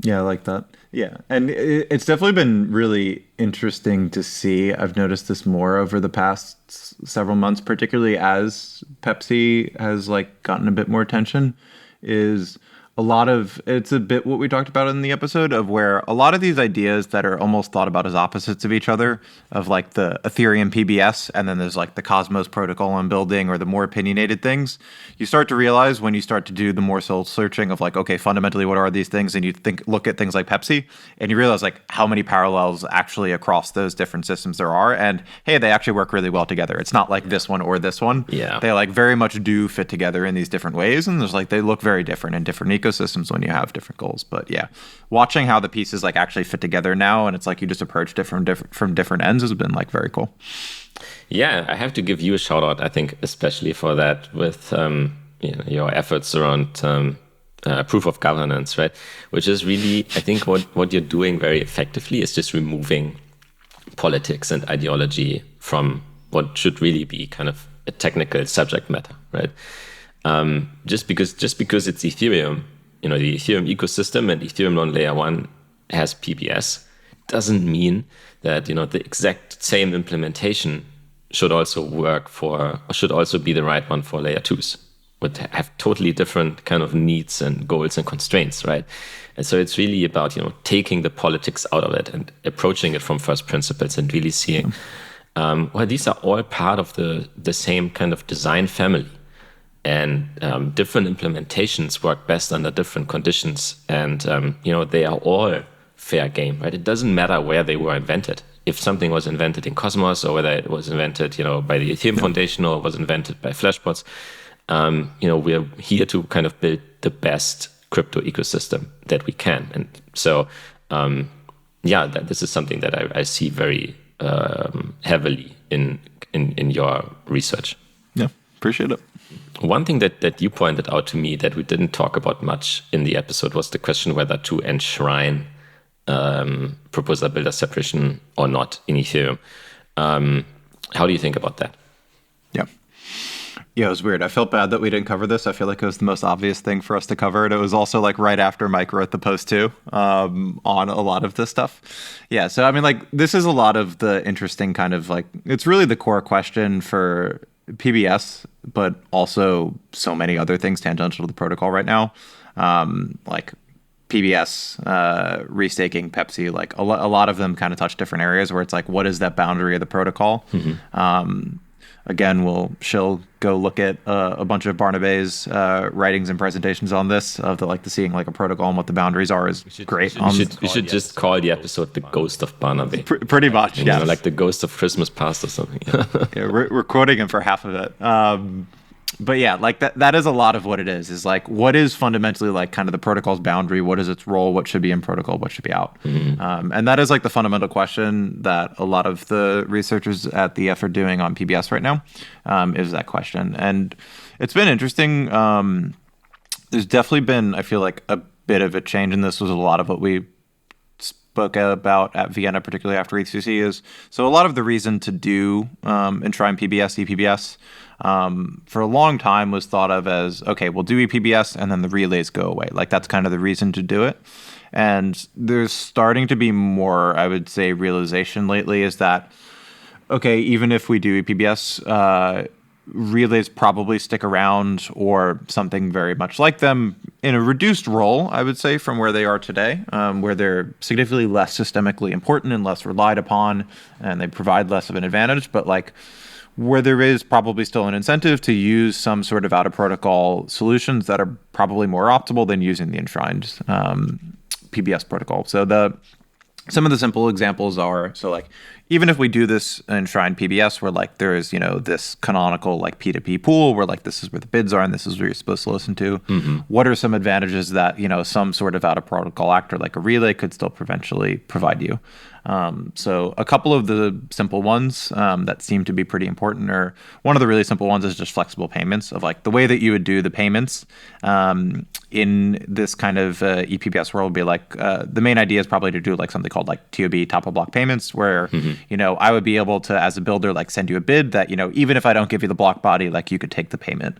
Yeah, I like that. Yeah. And it's definitely been really interesting to see. I've noticed this more over the past several months, particularly as PEPC has like gotten a bit more attention, is it's a bit what we talked about in the episode of where a lot of these ideas that are almost thought about as opposites of each other, of like the Ethereum PBS, and then there's like the Cosmos protocol I'm building, or the more opinionated things, you start to realize when you start to do the more soul searching of like, okay, fundamentally, what are these things? And you look at things like Pepsi, and you realize like how many parallels actually across those different systems there are. And hey, they actually work really well together. It's not like this one or this one. Yeah. They like very much do fit together in these different ways. And there's like, they look very different in different ecosystems when you have different goals. But yeah, watching how the pieces like actually fit together now, and it's like you just approach from different ends has been like very cool. Yeah, I have to give you a shout out, I think, especially for that with your efforts around proof of governance, right? Which is really, I think what you're doing very effectively is just removing politics and ideology from what should really be kind of a technical subject matter, right? Just because it's Ethereum, the Ethereum ecosystem and Ethereum on layer 1 has PBS doesn't mean that the exact same implementation should also be the right one for layer 2s. Would have totally different kind of needs and goals and constraints, right? And so it's really about taking the politics out of it and approaching it from first principles and really seeing these are all part of the same kind of design family. And different implementations work best under different conditions. And, they are all fair game, right? It doesn't matter where they were invented. If something was invented in Cosmos or whether it was invented, by the Ethereum Foundation or was invented by Flashbots, we're here to kind of build the best crypto ecosystem that we can. And so, this is something that I see very heavily in your research. Yeah, appreciate it. One thing that you pointed out to me that we didn't talk about much in the episode was the question whether to enshrine proposer builder separation or not in Ethereum. How do you think about that? Yeah, it was weird. I felt bad that we didn't cover this. I feel like it was the most obvious thing for us to cover. And it was also like right after Mike wrote the post too, on a lot of this stuff. Yeah, so I mean, like this is a lot of the interesting kind of like, it's really the core question for PBS, but also so many other things tangential to the protocol right now. Like PBS, restaking, Pepsi, like a lot of them kind of touch different areas where it's like, what is that boundary of the protocol? Mm-hmm. Again, she'll go look at a bunch of Barnaby's writings and presentations on this, of the seeing like a protocol and what the boundaries are is great. We should just call the episode "The Ghost of Barnaby." Pretty much, yeah. Like the ghost of Christmas past or something. Yeah, we're quoting him for half of it. But yeah, like that is a lot of what it is like what is fundamentally like kind of the protocol's boundary, what is its role, what should be in protocol, what should be out. Mm-hmm. And that is like the fundamental question that a lot of the researchers at the EF are doing on PBS right now, is that question. And it's been interesting. There's definitely been, I feel like, a bit of a change, and this was a lot of what we spoke about at Vienna, particularly after EthCC, is so a lot of the reason to do Enshrine PBS, ePBS, for a long time was thought of as, okay, we'll do ePBS and then the relays go away. Like that's kind of the reason to do it. And there's starting to be more, I would say, realization lately is that, okay, even if we do ePBS, relays probably stick around or something very much like them in a reduced role, I would say, from where they are today, where they're significantly less systemically important and less relied upon, and they provide less of an advantage. But like where there is probably still an incentive to use some sort of out-of-protocol solutions that are probably more optimal than using the enshrined PBS protocol. So some of the simple examples are, so like, even if we do this enshrined PBS where like there is, this canonical like P2P pool where like this is where the bids are and this is where you're supposed to listen to, what are some advantages that, some sort of out-of-protocol actor like a relay could still provincially provide you? So a couple of the simple ones that seem to be pretty important are, one of the really simple ones is just flexible payments, of like the way that you would do the payments in this kind of ePBS world would be like, the main idea is probably to do like something called like TOB, top of block payments, where, I would be able to, as a builder, like send you a bid that, even if I don't give you the block body, like you could take the payment.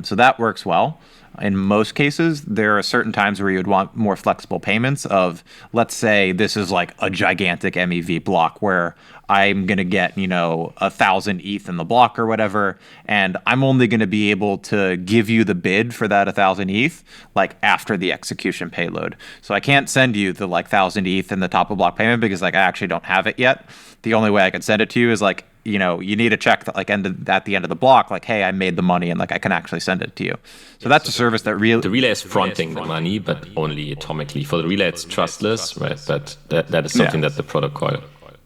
So that works well. In most cases, there are certain times where you would want more flexible payments of, let's say this is like a gigantic MEV block where I'm going to get, 1,000 ETH in the block or whatever, and I'm only going to be able to give you the bid for that 1,000 ETH like after the execution payload. So I can't send you the 1,000 ETH in the top of block payment because I actually don't have it yet. The only way I can send it to you is you need a check that at the end of the block, hey, I made the money and I can actually send it to you. So that's a service that the relay is fronting the money, but only atomically. For the relay, it's trustless, right? But that is something that the protocol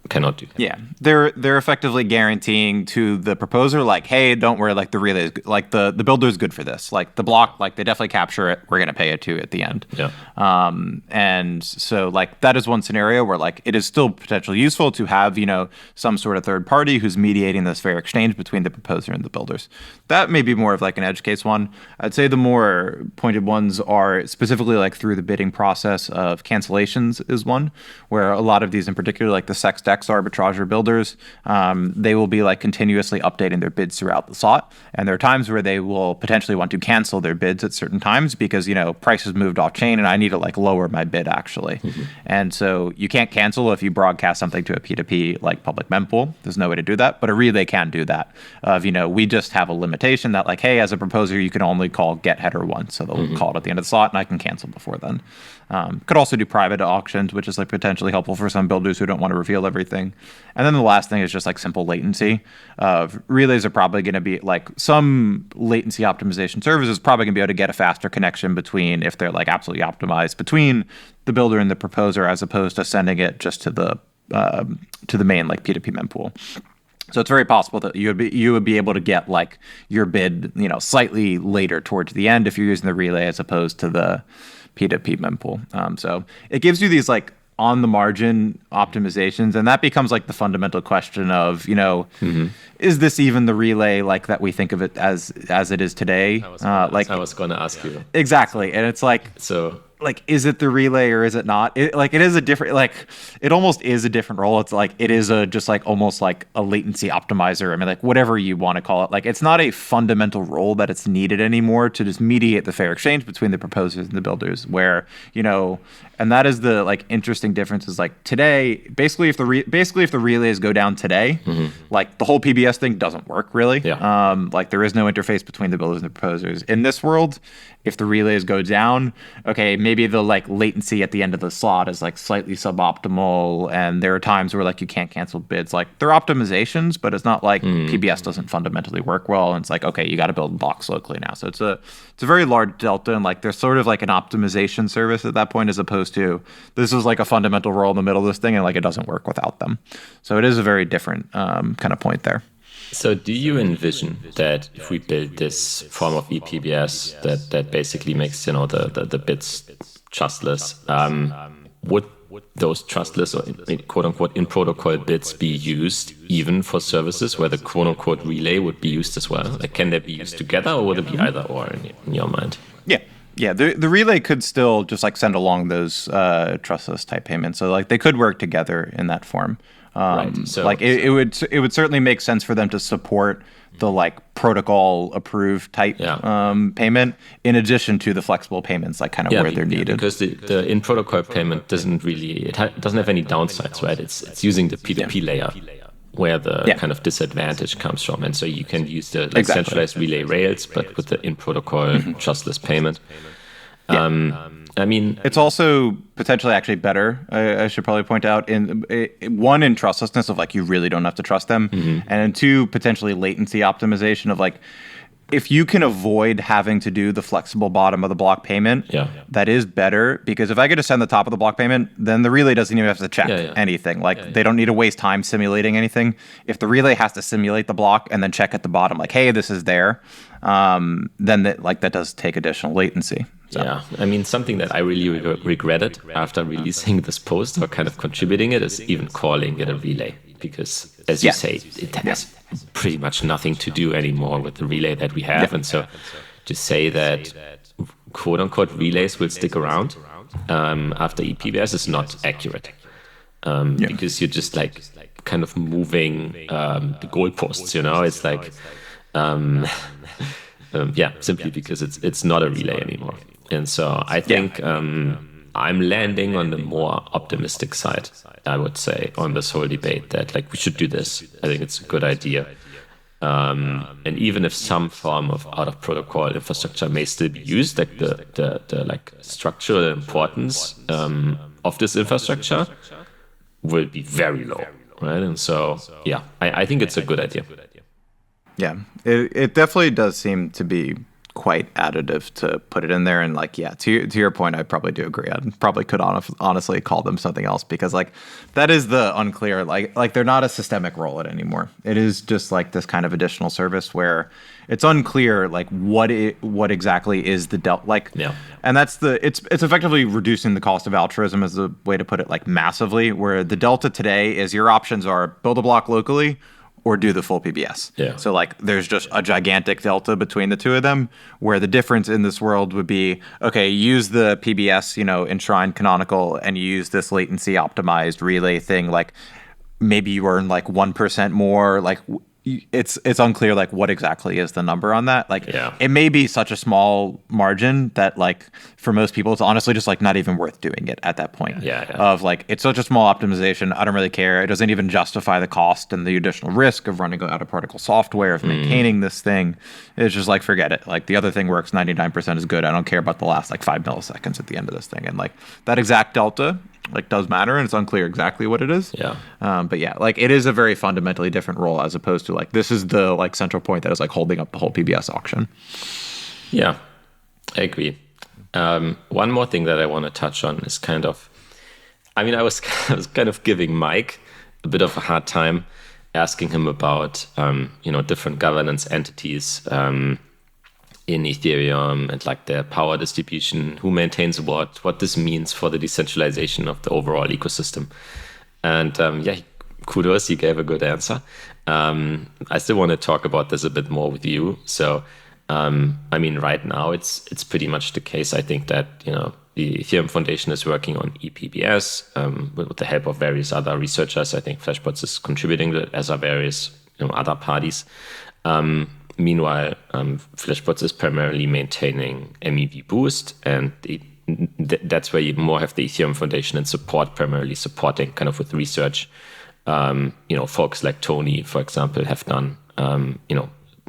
cannot do. Yeah, they're effectively guaranteeing to the proposer, hey, don't worry, the relay is the builder is good for this. The block, they definitely capture it. We're gonna pay it to you at the end. Yeah. And so that is one scenario where it is still potentially useful to have some sort of third party who's mediating this fair exchange between the proposer and the builders. That may be more of an edge case one. I'd say the more pointed ones are specifically through the bidding process of cancellations is one, where a lot of these in particular, the SexDex arbitrager builders, they will be continuously updating their bids throughout the slot. And there are times where they will potentially want to cancel their bids at certain times because, prices moved off chain and I need to lower my bid actually. Mm-hmm. And so you can't cancel if you broadcast something to a P2P public mempool. There's no way to do that, but a relay can do that. We just have a limitation that hey, as a proposer, you can only call get header once. So they'll call it at the end of the slot and I can cancel before then. Could also do private auctions, which is potentially helpful for some builders who don't want to reveal everything. And then the last thing is just simple latency. Relays are probably going to be some latency optimization service is probably going to be able to get a faster connection between, if they're absolutely optimized, between the builder and the proposer, as opposed to sending it just to the main P2P mempool. So it's very possible that you would be able to get your bid slightly later towards the end if you're using the relay as opposed to the P2P mempool. So it gives you these on the margin optimizations, and that becomes the fundamental question of is this even the relay that we think of it as it is today? I was going to ask you exactly, and it's so. Is it the relay or is it not? It is a different, it almost is a different role. It's it is almost a latency optimizer. I mean, whatever you want to call it. It's not a fundamental role that it's needed anymore to just mediate the fair exchange between the proposers and the builders, where, and that is the interesting difference is today, basically if the relays go down today, the whole PBS thing doesn't work really. Yeah. There is no interface between the builders and the proposers. In this world, if the relays go down, okay, maybe the latency at the end of the slot is slightly suboptimal, and there are times where you can't cancel bids. They're optimizations, but it's not PBS doesn't fundamentally work well, and it's okay, you got to build blocks locally now. So it's a very large delta, and there's sort of an optimization service at that point, as opposed to this is a fundamental role in the middle of this thing, and it doesn't work without them. So it is a very different kind of point there. So do you envision that if we build this form of ePBS that basically makes the bits trustless, would those trustless or quote unquote in protocol bits be used even for services where the quote unquote relay would be used as well? Can they be used together, or would it be either or in your mind? Yeah, the relay could still just send along those trustless type payments. So they could work together in that form. Right. So it would certainly make sense for them to support the protocol approved type payment in addition to the flexible payments where they're needed. Because the in protocol payment doesn't have any downsides, right? It's using the P2P layer where the kind of disadvantage comes from, and so you can use the centralized relay rails, but with the in protocol trustless payment. I mean, it's also potentially actually better. I should probably point out in trustlessness of you really don't have to trust them, and in two, potentially latency optimization of if you can avoid having to do the flexible bottom of the block payment, that is better, because if I get to send the top of the block payment, then the relay doesn't even have to check anything. They don't need to waste time simulating anything. If the relay has to simulate the block and then check at the bottom, hey, this is there, then that does take additional latency. So. Yeah, I mean, something that I really regretted after releasing this post or kind of contributing it is even calling it a relay, because as you say, it has pretty much nothing to do anymore with the relay that we have. And so to say that quote unquote relays will stick around after ePBS is not accurate, because you're just kind of moving the goalposts, it's simply because it's not a relay anymore. And so I think I'm landing on the more optimistic side, I would say, on this whole debate that like we should do this. I think it's a good idea. And even if some form of out of protocol infrastructure may still be used, like the like structural importance of this infrastructure will be very low, right? And so, yeah, I think it's a good idea. Yeah, it definitely does seem to be quite additive to put it in there. And like, yeah, to your point, I probably do agree. I probably could honestly call them something else, because like that is the unclear, like they're not a systemic rollout anymore. It is just like this kind of additional service where it's unclear like what exactly is the delta, like, yeah. And that's it's effectively reducing the cost of altruism, as a way to put it, like massively, where the delta today is your options are build a block locally or do the full PBS. Yeah. So like there's just a gigantic delta between the two of them, where the difference in this world would be, okay, use the PBS, Enshrine canonical, and you use this latency optimized relay thing, like maybe you earn like 1% more, like it's unclear like what exactly is the number on that. Like It may be such a small margin that like for most people it's honestly just like not even worth doing it at that point. Of like it's such a small optimization, I don't really care. It doesn't even justify the cost and the additional risk of running out of particle software, of maintaining this thing. It's just like forget it. Like the other thing works 99% is good. I don't care about the last like 5 milliseconds at the end of this thing. And like that exact delta like does matter, and it's unclear exactly what it is. But yeah, like it is a very fundamentally different role, as opposed to like this is the like central point that is like holding up the whole PBS auction. Yeah, I agree. One more thing that I want to touch on is kind of, I mean, I was kind of giving Mike a bit of a hard time, asking him about different governance entities in Ethereum and like their power distribution, who maintains what this means for the decentralization of the overall ecosystem. And kudos, he gave a good answer. I still want to talk about this a bit more with you. So, I mean, right now it's pretty much the case. I think that, the Ethereum Foundation is working on ePBS with the help of various other researchers. I think Flashbots is contributing to it, as are various other parties. Meanwhile, Flashbots is primarily maintaining MEV-Boost, and that's where you more have the Ethereum Foundation and support, primarily supporting kind of with research. Folks like Tony, for example, have done,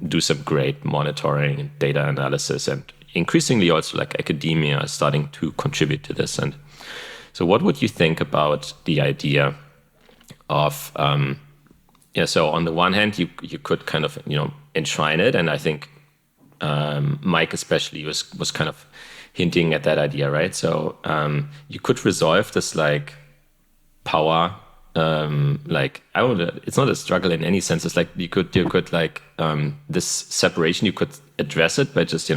do some great monitoring and data analysis, and increasingly also like academia is starting to contribute to this. And so what would you think about the idea of, so on the one hand, you could kind of, enshrine it. And I think Mike especially was kind of hinting at that idea, right? So you could resolve this like power, it's not a struggle in any sense. It's like you could like this separation, you could address it by just,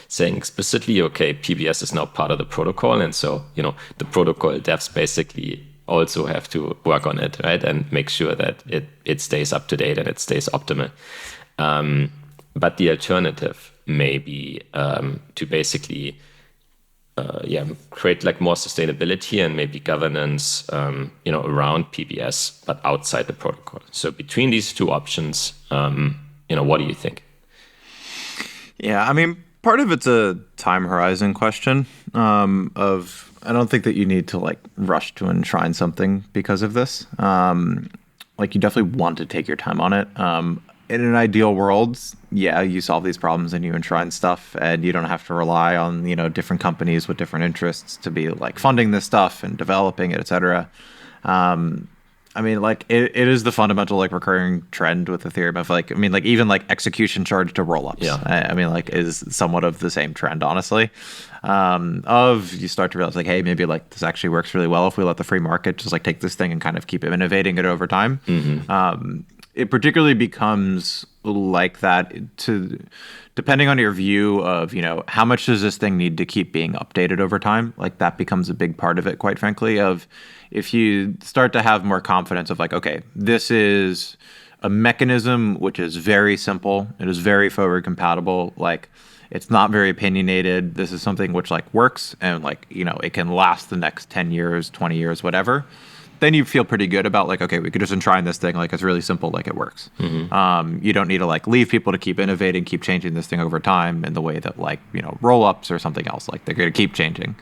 saying explicitly, okay, PBS is now part of the protocol. And so, the protocol devs basically also have to work on it, right? And make sure that it stays up to date and it stays optimal. But the alternative may be to basically, create like more sustainability and maybe governance, around PBS, but outside the protocol. So between these two options, what do you think? Yeah, I mean, part of it's a time horizon question of, I don't think that you need to like rush to enshrine something because of this. Like you definitely want to take your time on it. In an ideal world, yeah, you solve these problems and you enshrine stuff, and you don't have to rely on, different companies with different interests to be like funding this stuff and developing it, et cetera. I mean, like it is the fundamental like recurring trend with Ethereum of like, I mean, like even like execution charge to rollups. Yeah. I mean, like is somewhat of the same trend, honestly. Of you start to realize like, hey, maybe like this actually works really well if we let the free market just like take this thing and kind of keep innovating it over time. Mm-hmm. It particularly becomes like that depending on your view of, how much does this thing need to keep being updated over time? Like that becomes a big part of it, quite frankly, of if you start to have more confidence of like, okay, this is a mechanism which is very simple. It is very forward compatible. Like it's not very opinionated. This is something which like works and like, it can last the next 10 years, 20 years, whatever. Then you feel pretty good about like, okay, we could just enshrine this thing. Like it's really simple, like it works. Mm-hmm. You don't need to like leave people to keep innovating, keep changing this thing over time in the way that like, rollups or something else, like they're going to keep changing.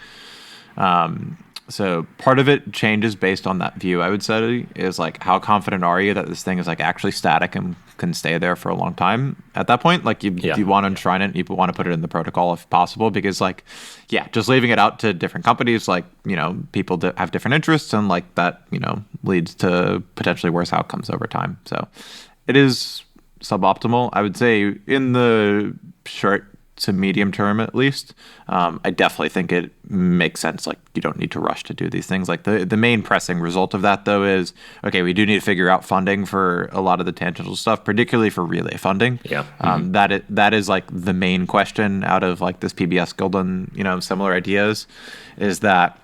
So part of it changes based on that view, I would say, is like, how confident are you that this thing is like actually static and can stay there for a long time? At that point, like you want to enshrine it, you want to put it in the protocol if possible, because like, just leaving it out to different companies, like, people have different interests, and like that, leads to potentially worse outcomes over time. So it is suboptimal, I would say, in the short to medium term, at least. I definitely think it makes sense. Like, you don't need to rush to do these things. Like the main pressing result of that, though, is, okay, we do need to figure out funding for a lot of the tangential stuff, particularly for relay funding. That is like the main question out of like this PBS Guild and, similar ideas, is that,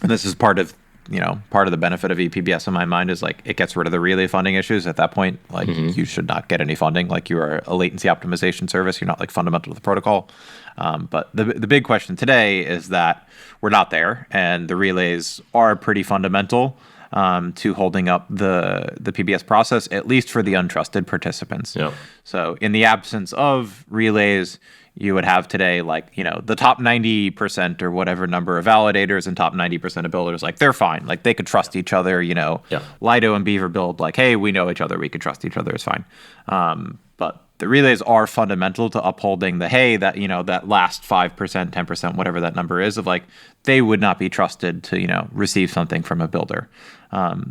and this is part of the benefit of ePBS in my mind, is like it gets rid of the relay funding issues. At that point, like you should not get any funding. Like, you are a latency optimization service. You're not like fundamental to the protocol. But the big question today is that we're not there, and the relays are pretty fundamental to holding up the PBS process, at least for the untrusted participants. So in the absence of relays, you would have today, like, the top 90% or whatever number of validators and top 90% of builders, like, they're fine. Like, they could trust each other, Lido and Beaver build, like, hey, we know each other, we could trust each other, it's fine. But the relays are fundamental to upholding the, hey, that, that last 5%, 10%, whatever that number is, of like, they would not be trusted to, receive something from a builder.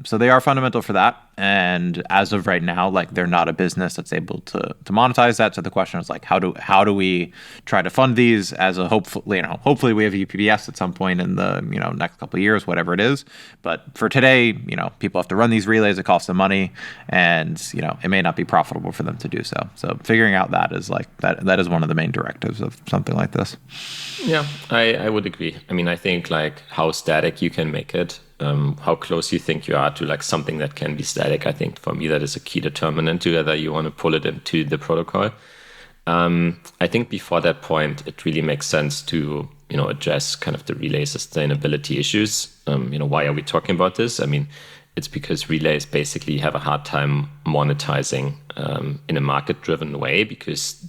So they are fundamental for that. And as of right now, like, they're not a business that's able to monetize that. So the question is like, how do we try to fund these as a hopefully we have ePBS at some point in the, next couple of years, whatever it is. But for today, people have to run these relays. It costs them money, and, it may not be profitable for them to do so. So figuring out that is like, that is one of the main directives of something like this. Yeah, I would agree. I mean, I think like how static you can make it, how close you think you are to like something that can be static. I think for me that is a key determinant to whether you want to pull it into the protocol. I think before that point, it really makes sense to address kind of the relay sustainability issues. Why are we talking about this? I mean, it's because relays basically have a hard time monetizing in a market-driven way, because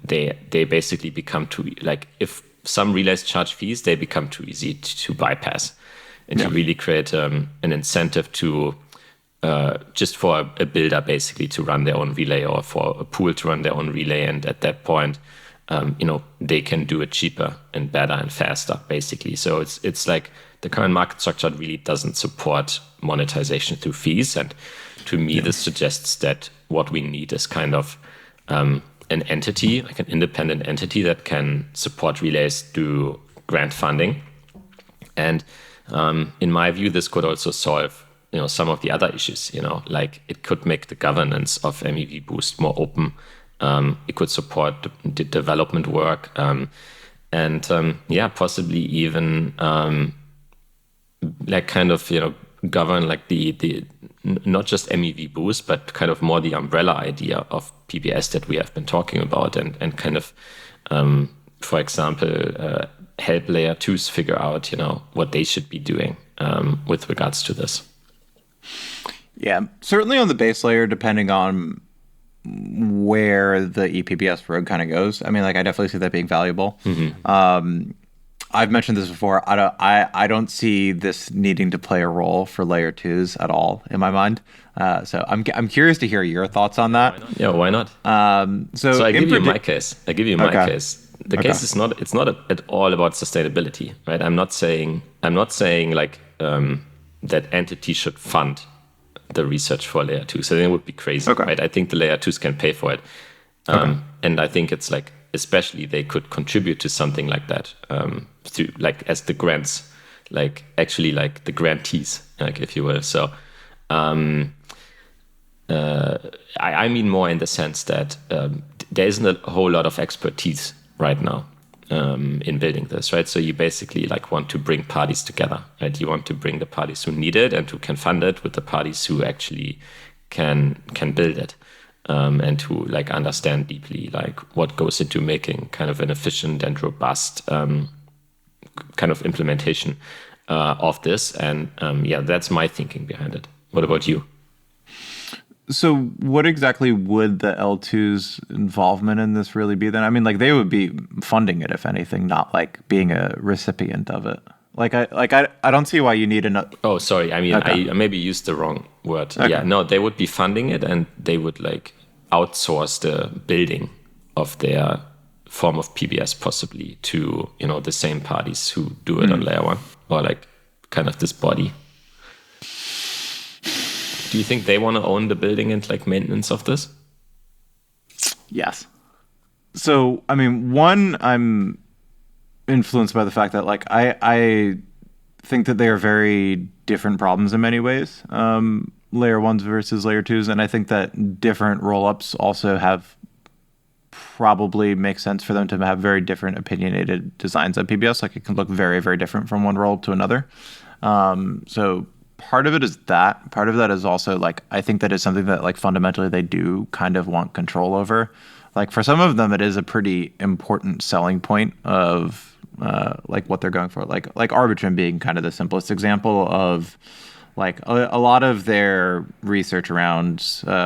they basically become too, like, if some relays charge fees, they become too easy to bypass. And to really create an incentive to just for a builder basically to run their own relay, or for a pool to run their own relay. And at that point, they can do it cheaper and better and faster, basically. So it's like the current market structure really doesn't support monetization through fees. And to me, this suggests that what we need is kind of an entity, like an independent entity that can support relays through grant funding. And in my view, this could also solve, some of the other issues, like it could make the governance of MEV-Boost more open. It could support the development work, and possibly even like kind of, govern like the not just MEV-Boost, but kind of more the umbrella idea of PBS that we have been talking about, and kind of, for example, help layer 2s figure out, what they should be doing with regards to this. Yeah, certainly on the base layer, depending on where the ePBS road kind of goes. I mean, like, I definitely see that being valuable. I've mentioned this before. I don't see this needing to play a role for layer 2s at all in my mind. So I'm curious to hear your thoughts on that. Why not? So I give you my case. The case is not. It's not at all about sustainability, right? I'm not saying like that entity should fund the research for layer 2. So then it would be crazy, right? I think the layer 2s can pay for it, and I think it's like, especially they could contribute to something like that through, like, as the grants, like actually like the grantees, like, if you will. So I mean more in the sense that there isn't a whole lot of expertise right now in building this, right? So you basically like want to bring parties together, right? You want to bring the parties who need it and who can fund it with the parties who actually can build it. And to like understand deeply like what goes into making kind of an efficient and robust kind of implementation of this. And that's my thinking behind it. What about you? So what exactly would the L2's involvement in this really be then? I mean, like, they would be funding it, if anything, not like being a recipient of it. I don't see why you need another. Oh, sorry. I mean, Okay. I maybe used the wrong word. Okay. Yeah, no, they would be funding it, and they would like outsource the building of their form of PBS possibly to, the same parties who do it on layer one, or like kind of this body. Do you think they want to own the building and like maintenance of this? Yes. So, I mean, one, I'm influenced by the fact that like I think that they are very different problems in many ways, layer ones versus layer twos, and I think that different rollups also have probably makes sense for them to have very different opinionated designs of PBS. Like it can look very, very different from one rollup to another. So part of it is that. Part of that is also like I think that is something that like fundamentally they do kind of want control over. Like for some of them, it is a pretty important selling point of like what they're going for. Like Arbitrum being kind of the simplest example of like a lot of their research around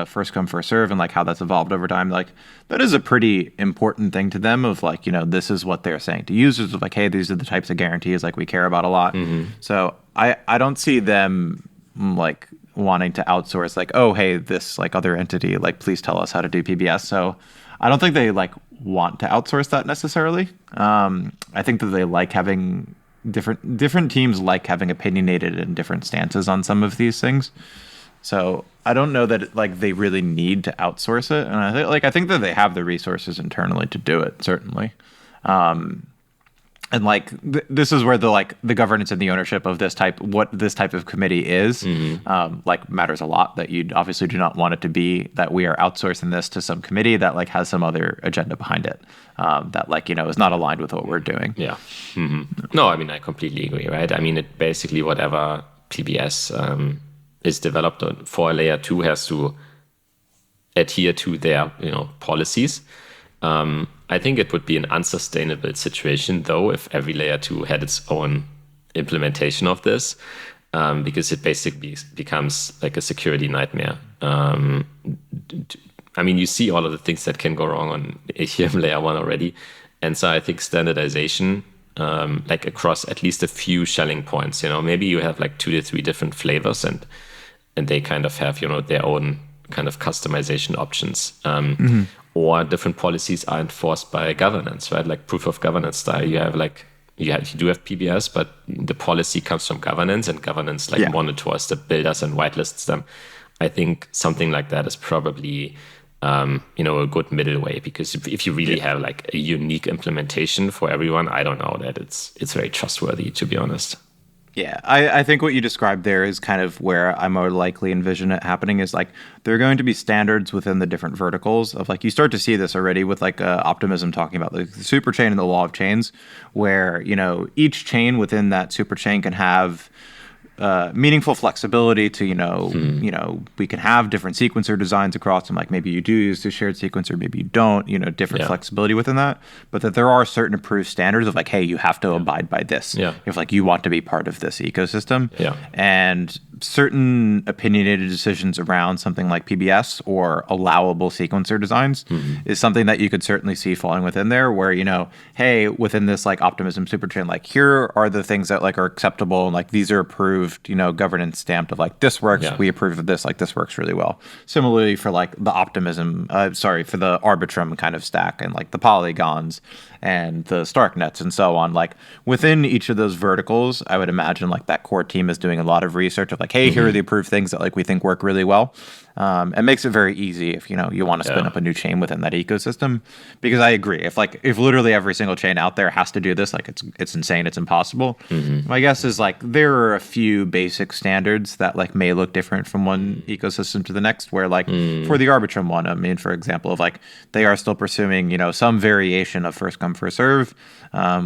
first come first serve and like how that's evolved over time. Like that is a pretty important thing to them. Of like this is what they're saying to users of like, hey, these are the types of guarantees like we care about a lot. So I don't see them like wanting to outsource like, oh, hey, this like other entity, like please tell us how to do PBS. So I don't think they like want to outsource that necessarily. I think that they like having different teams like having opinionated and different stances on some of these things. So I don't know that like they really need to outsource it, and I think that they have the resources internally to do it certainly. And like this is where the governance and the ownership of what this type of committee is, like matters a lot. That you obviously do not want it to be that we are outsourcing this to some committee that like has some other agenda behind it, that like is not aligned with what we're doing. Yeah. No, I mean I completely agree. Right. I mean it basically whatever PBS is developed for layer 2 has to adhere to their policies. I think it would be an unsustainable situation, though, if every layer 2 had its own implementation of this, because it basically becomes like a security nightmare. I mean, you see all of the things that can go wrong on Ethereum layer 1 already. And so I think standardization, like across at least a few shelling points, maybe you have like 2 to 3 different flavors and they kind of have, their own kind of customization options. Or different policies are enforced by governance, right? Like proof of governance style. You have like you do have PBS, but the policy comes from governance, and governance monitors the builders and whitelists them. I think something like that is probably a good middle way, because if you really have like a unique implementation for everyone, I don't know that it's very trustworthy, to be honest. Yeah, I think what you described there is kind of where I more likely envision it happening is like there are going to be standards within the different verticals of like you start to see this already with like Optimism talking about the super chain and the law of chains, where each chain within that super chain can have meaningful flexibility to we can have different sequencer designs across them, like maybe you do use the shared sequencer, maybe you don't, different flexibility within that, but that there are certain approved standards of like, hey, you have to abide by this if like you want to be part of this ecosystem. And certain opinionated decisions around something like PBS or allowable sequencer designs is something that you could certainly see falling within there, where hey, within this like Optimism superchain, like here are the things that like are acceptable and like these are approved, governance stamped of like this works, we approve of this, like this works really well. Similarly for like the Optimism, for the Arbitrum kind of stack and like the polygons and the Starknets and so on, like within each of those verticals, I would imagine like that core team is doing a lot of research of like, hey, here are the approved things that like we think work really well. It makes it very easy if you want to spin up a new chain within that ecosystem, because I agree if literally every single chain out there has to do this, like it's insane, it's impossible. My guess is like there are a few basic standards that like may look different from one ecosystem to the next, where like for the Arbitrum one, I mean, for example, of like they are still pursuing some variation of first come first serve,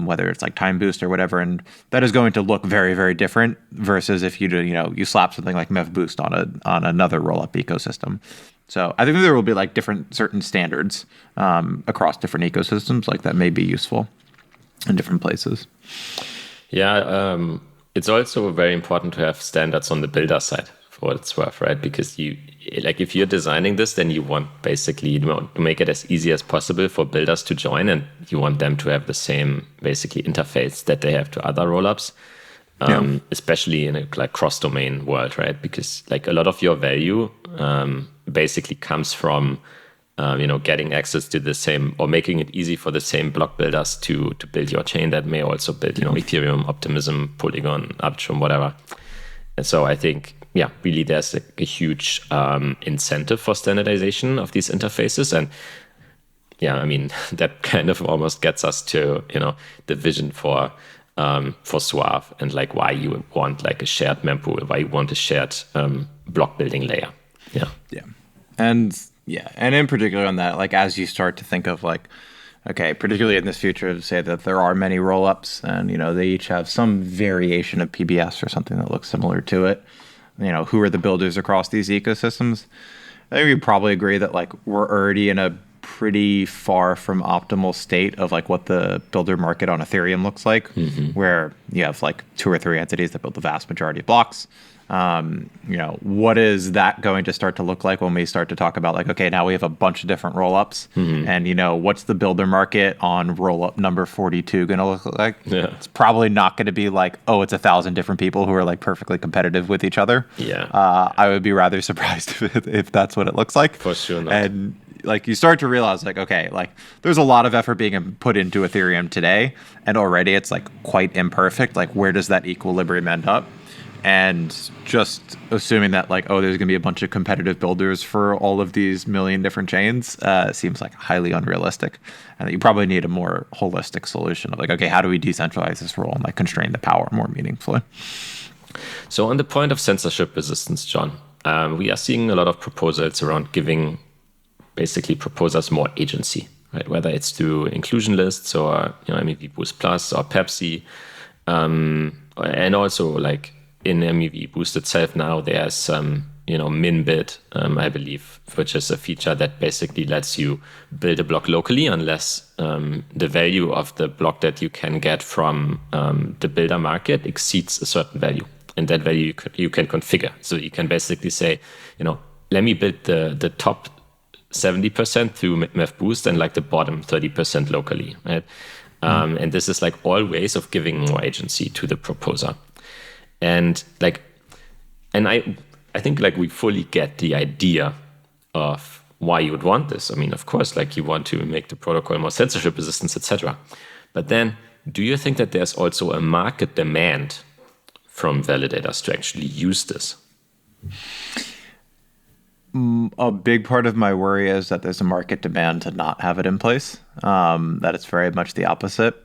whether it's like time boost or whatever, and that is going to look very, very different versus if you do you slap something like MEV-Boost on another rollup ecosystem. So I think there will be like certain standards across different ecosystems like that may be useful in different places. Yeah, it's also very important to have standards on the builder side for what it's worth, right? Because if you're designing this, then you want basically to make it as easy as possible for builders to join, and you want them to have the same basically interface that they have to other rollups. especially in a like cross-domain world, right? Because like a lot of your value basically comes from getting access to the same, or making it easy for the same block builders to build your chain that may also build Ethereum, Optimism, Polygon, Arbitrum, whatever. And so I think really there's a huge incentive for standardization of these interfaces. And I mean, that kind of almost gets us to the vision for Suave, and like why you want like a shared mempool, why you want a shared block building layer. And in particular on that, like as you start to think of like, okay, particularly in this future, say that there are many rollups, and they each have some variation of PBS or something that looks similar to it. Who are the builders across these ecosystems? I think we probably agree that like we're already in a pretty far from optimal state of like what the builder market on Ethereum looks like, where you have like 2 or 3 entities that build the vast majority of blocks. What is that going to start to look like when we start to talk about like, okay, now we have a bunch of different rollups, and what's the builder market on rollup number 42 going to look like? It's probably not going to be like, oh, it's 1,000 different people who are like perfectly competitive with each other. I would be rather surprised if that's what it looks like. For sure not. And like you start to realize like, okay, like there's a lot of effort being put into Ethereum today, and already it's like quite imperfect. Like where does that equilibrium end up? And just assuming that like, oh, there's going to be a bunch of competitive builders for all of these million different chains seems like highly unrealistic, and that you probably need a more holistic solution of like, okay, how do we decentralize this role and like constrain the power more meaningfully? So on the point of censorship resistance, John, we are seeing a lot of proposals around giving basically proposers more agency, right? Whether it's through inclusion lists or MEV-Boost Plus or PEPC, and also like in MEV-Boost itself now there's some min-bid, I believe, which is a feature that basically lets you build a block locally unless the value of the block that you can get from the builder market exceeds a certain value, and that value you can configure. So you can basically say, let me build the top 70% through MEV-Boost and like the bottom 30% locally, right? And this is like all ways of giving more agency to the proposer. And I think like we fully get the idea of why you would want this. I mean, of course, like you want to make the protocol more censorship resistant, etc. But then, do you think that there's also a market demand from validators to actually use this? A big part of my worry is that there's a market demand to not have it in place, that it's very much the opposite.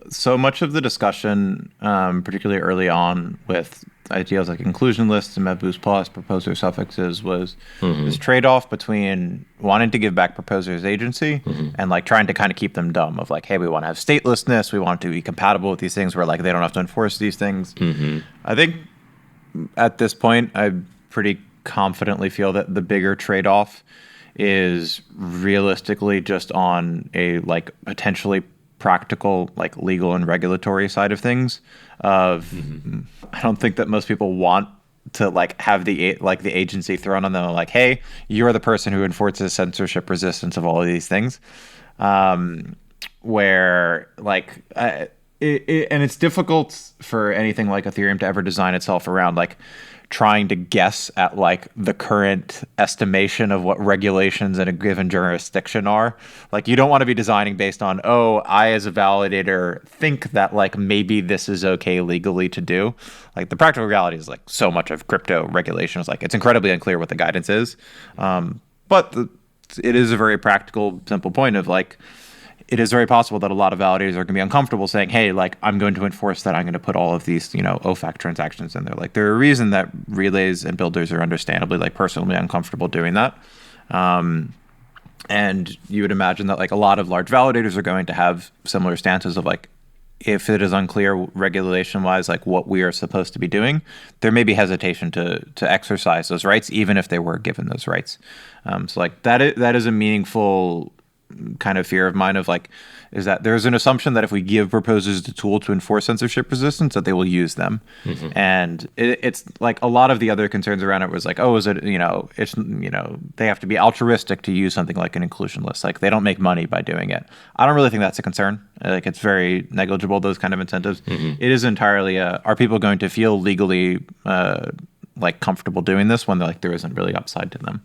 So much of the discussion, particularly early on with ideas like inclusion lists and MEV-Boost Plus, proposer suffixes, was this trade-off between wanting to give back proposers agency and like trying to kind of keep them dumb of like, hey, we want to have statelessness, we want to be compatible with these things where like they don't have to enforce these things. I think at this point, I pretty confidently feel that the bigger trade-off is realistically just on a like potentially practical, like legal and regulatory side of things. I don't think that most people want to like have the agency thrown on them, like, hey, you're the person who enforces censorship resistance of all of these things. Where like and it's difficult for anything like Ethereum to ever design itself around like trying to guess at like the current estimation of what regulations in a given jurisdiction are. Like you don't want to be designing based on, oh, I as a validator think that like maybe this is okay legally to do. Like the practical reality is like so much of crypto regulation is like it's incredibly unclear what the guidance is. But it is a very practical, simple point of like, it is very possible that a lot of validators are going to be uncomfortable saying, hey, like, I'm going to enforce that. I'm going to put all of these, OFAC transactions in there. Like, there are a reason that relays and builders are understandably, like, personally uncomfortable doing that. And you would imagine that, like, a lot of large validators are going to have similar stances of, like, if it is unclear regulation-wise, like, what we are supposed to be doing, there may be hesitation to exercise those rights, even if they were given those rights. So, like, that is a meaningful kind of fear of mine of like, is that there's an assumption that if we give proposers the tool to enforce censorship resistance, that they will use them. And it's like a lot of the other concerns around it was like, oh, is it, they have to be altruistic to use something like an inclusion list. Like they don't make money by doing it. I don't really think that's a concern. Like it's very negligible, those kind of incentives. It is entirely, are people going to feel legally like comfortable doing this when like there isn't really upside to them?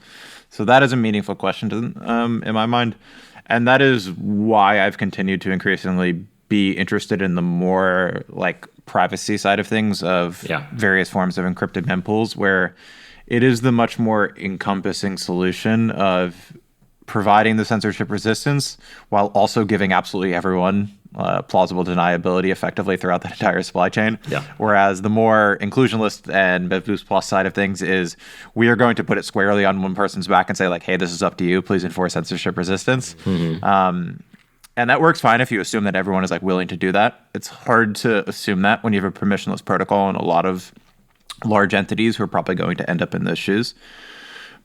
So that is a meaningful question to in my mind. And that is why I've continued to increasingly be interested in the more like privacy side of things of various forms of encrypted mempools, where it is the much more encompassing solution of providing the censorship resistance while also giving absolutely everyone plausible deniability effectively throughout the entire supply chain. Whereas the more inclusionist and MEV-Boost Plus side of things is we are going to put it squarely on one person's back and say like, hey, this is up to you. Please enforce censorship resistance. And that works fine if you assume that everyone is like willing to do that. It's hard to assume that when you have a permissionless protocol and a lot of large entities who are probably going to end up in those shoes.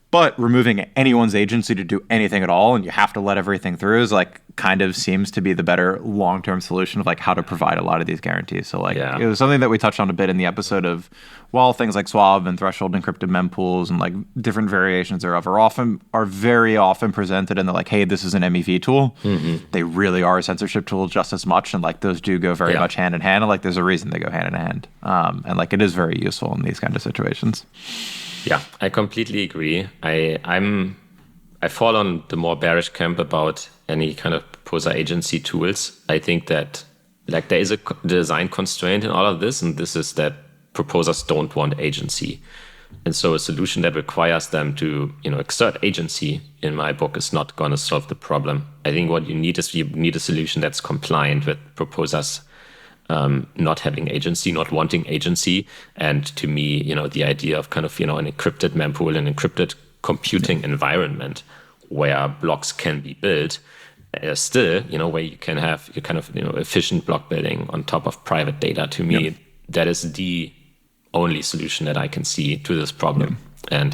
But removing anyone's agency to do anything at all, and you have to let everything through, is like kind of seems to be the better long-term solution of like how to provide a lot of these guarantees. So like it was something that we touched on a bit in the episode of, while things like Swab and threshold encrypted mempools and like different variations thereof are very often presented in the like, hey, this is an MEV tool. They really are a censorship tool just as much, and like those do go very much hand in hand. And like there's a reason they go hand in hand, and like it is very useful in these kind of situations. Yeah, I completely agree. I fall on the more bearish camp about any kind of proposer agency tools. I think that like there is a design constraint in all of this, and this is that proposers don't want agency. And so a solution that requires them to, exert agency, in my book, is not going to solve the problem. I think what you need is you need a solution that's compliant with proposers not having agency, not wanting agency. And to me, the idea of kind of, an encrypted mempool, an encrypted computing environment where blocks can be built, still, where you can have your kind of, efficient block building on top of private data. To me, that is the only solution that I can see to this problem. And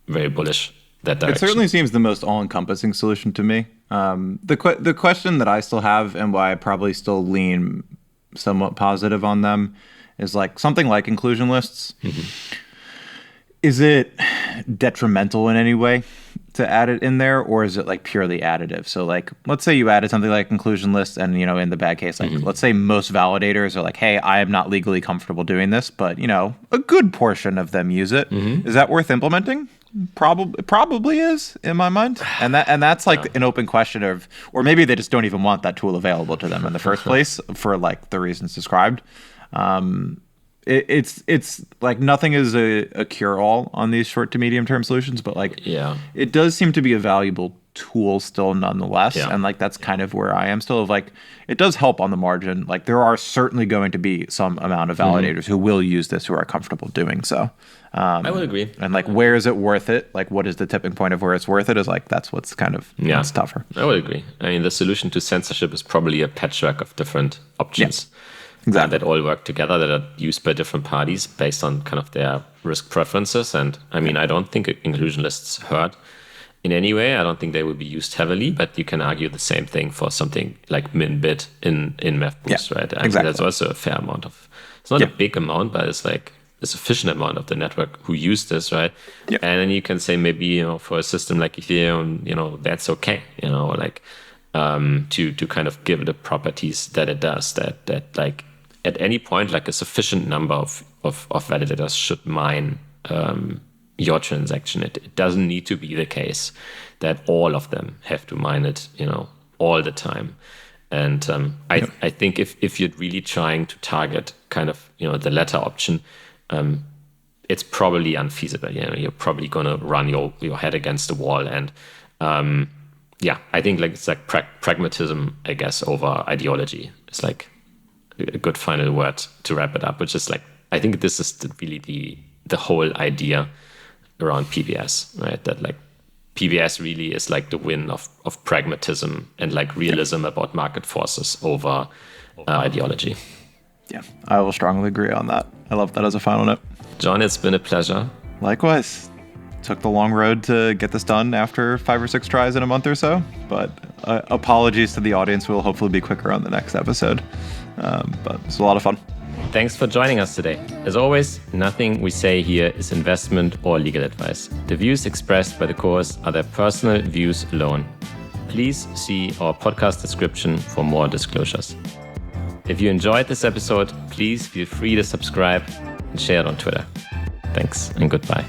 very bullish that direction. It certainly seems the most all-encompassing solution to me. The question that I still have, and why I probably still lean somewhat positive on them, is like something like inclusion lists. Is it detrimental in any way to add it in there, or is it like purely additive? So like, let's say you added something like inclusion lists, and in the bad case, like let's say most validators are like, hey, I am not legally comfortable doing this, but a good portion of them use it. Is that worth implementing? Probably is, in my mind, and that's like an open question of, or maybe they just don't even want that tool available to them in the first place for like the reasons described. It's like nothing is a cure-all on these short to medium term solutions, but like it does seem to be a valuable tool still nonetheless. And like that's kind of where I am still, of like it does help on the margin. Like there are certainly going to be some amount of validators who will use this, who are comfortable doing so. I would agree. And like, where is it worth it? Like, what is the tipping point of where it's worth it? Is like, that's what's kind of that's tougher. I would agree. I mean, the solution to censorship is probably a patchwork of different options that all work together, that are used by different parties based on kind of their risk preferences. And I mean, I don't think inclusion lists hurt in any way. I don't think they will be used heavily, but you can argue the same thing for something like min-bit in MEV-Boost, right? I mean, that's also a fair amount of, it's not a big amount, but it's like a sufficient amount of the network who use this, right? And then you can say maybe, for a system like Ethereum, that's okay, like to kind of give it the properties that it does, that like at any point, like a sufficient number of validators should mine your transaction. It doesn't need to be the case that all of them have to mine it, all the time. And I think if you're really trying to target kind of, the latter option, it's probably unfeasible. You're probably going to run your head against the wall. And I think like it's like pragmatism, I guess, over ideology. It's like a good final word to wrap it up, which is like, I think this is really the whole idea around PBS, right? That like PBS really is like the win of pragmatism and like realism about market forces over ideology. Yeah, I will strongly agree on that. I love that as a final note. Jon, it's been a pleasure. Likewise. took the long road to get this done after 5 or 6 tries in a month or so. But apologies to the audience. We'll hopefully be quicker on the next episode. But it's a lot of fun. Thanks for joining us today. As always, nothing we say here is investment or legal advice. The views expressed by the co-hosts are their personal views alone. Please see our podcast description for more disclosures. If you enjoyed this episode, please feel free to subscribe and share it on Twitter. Thanks and goodbye.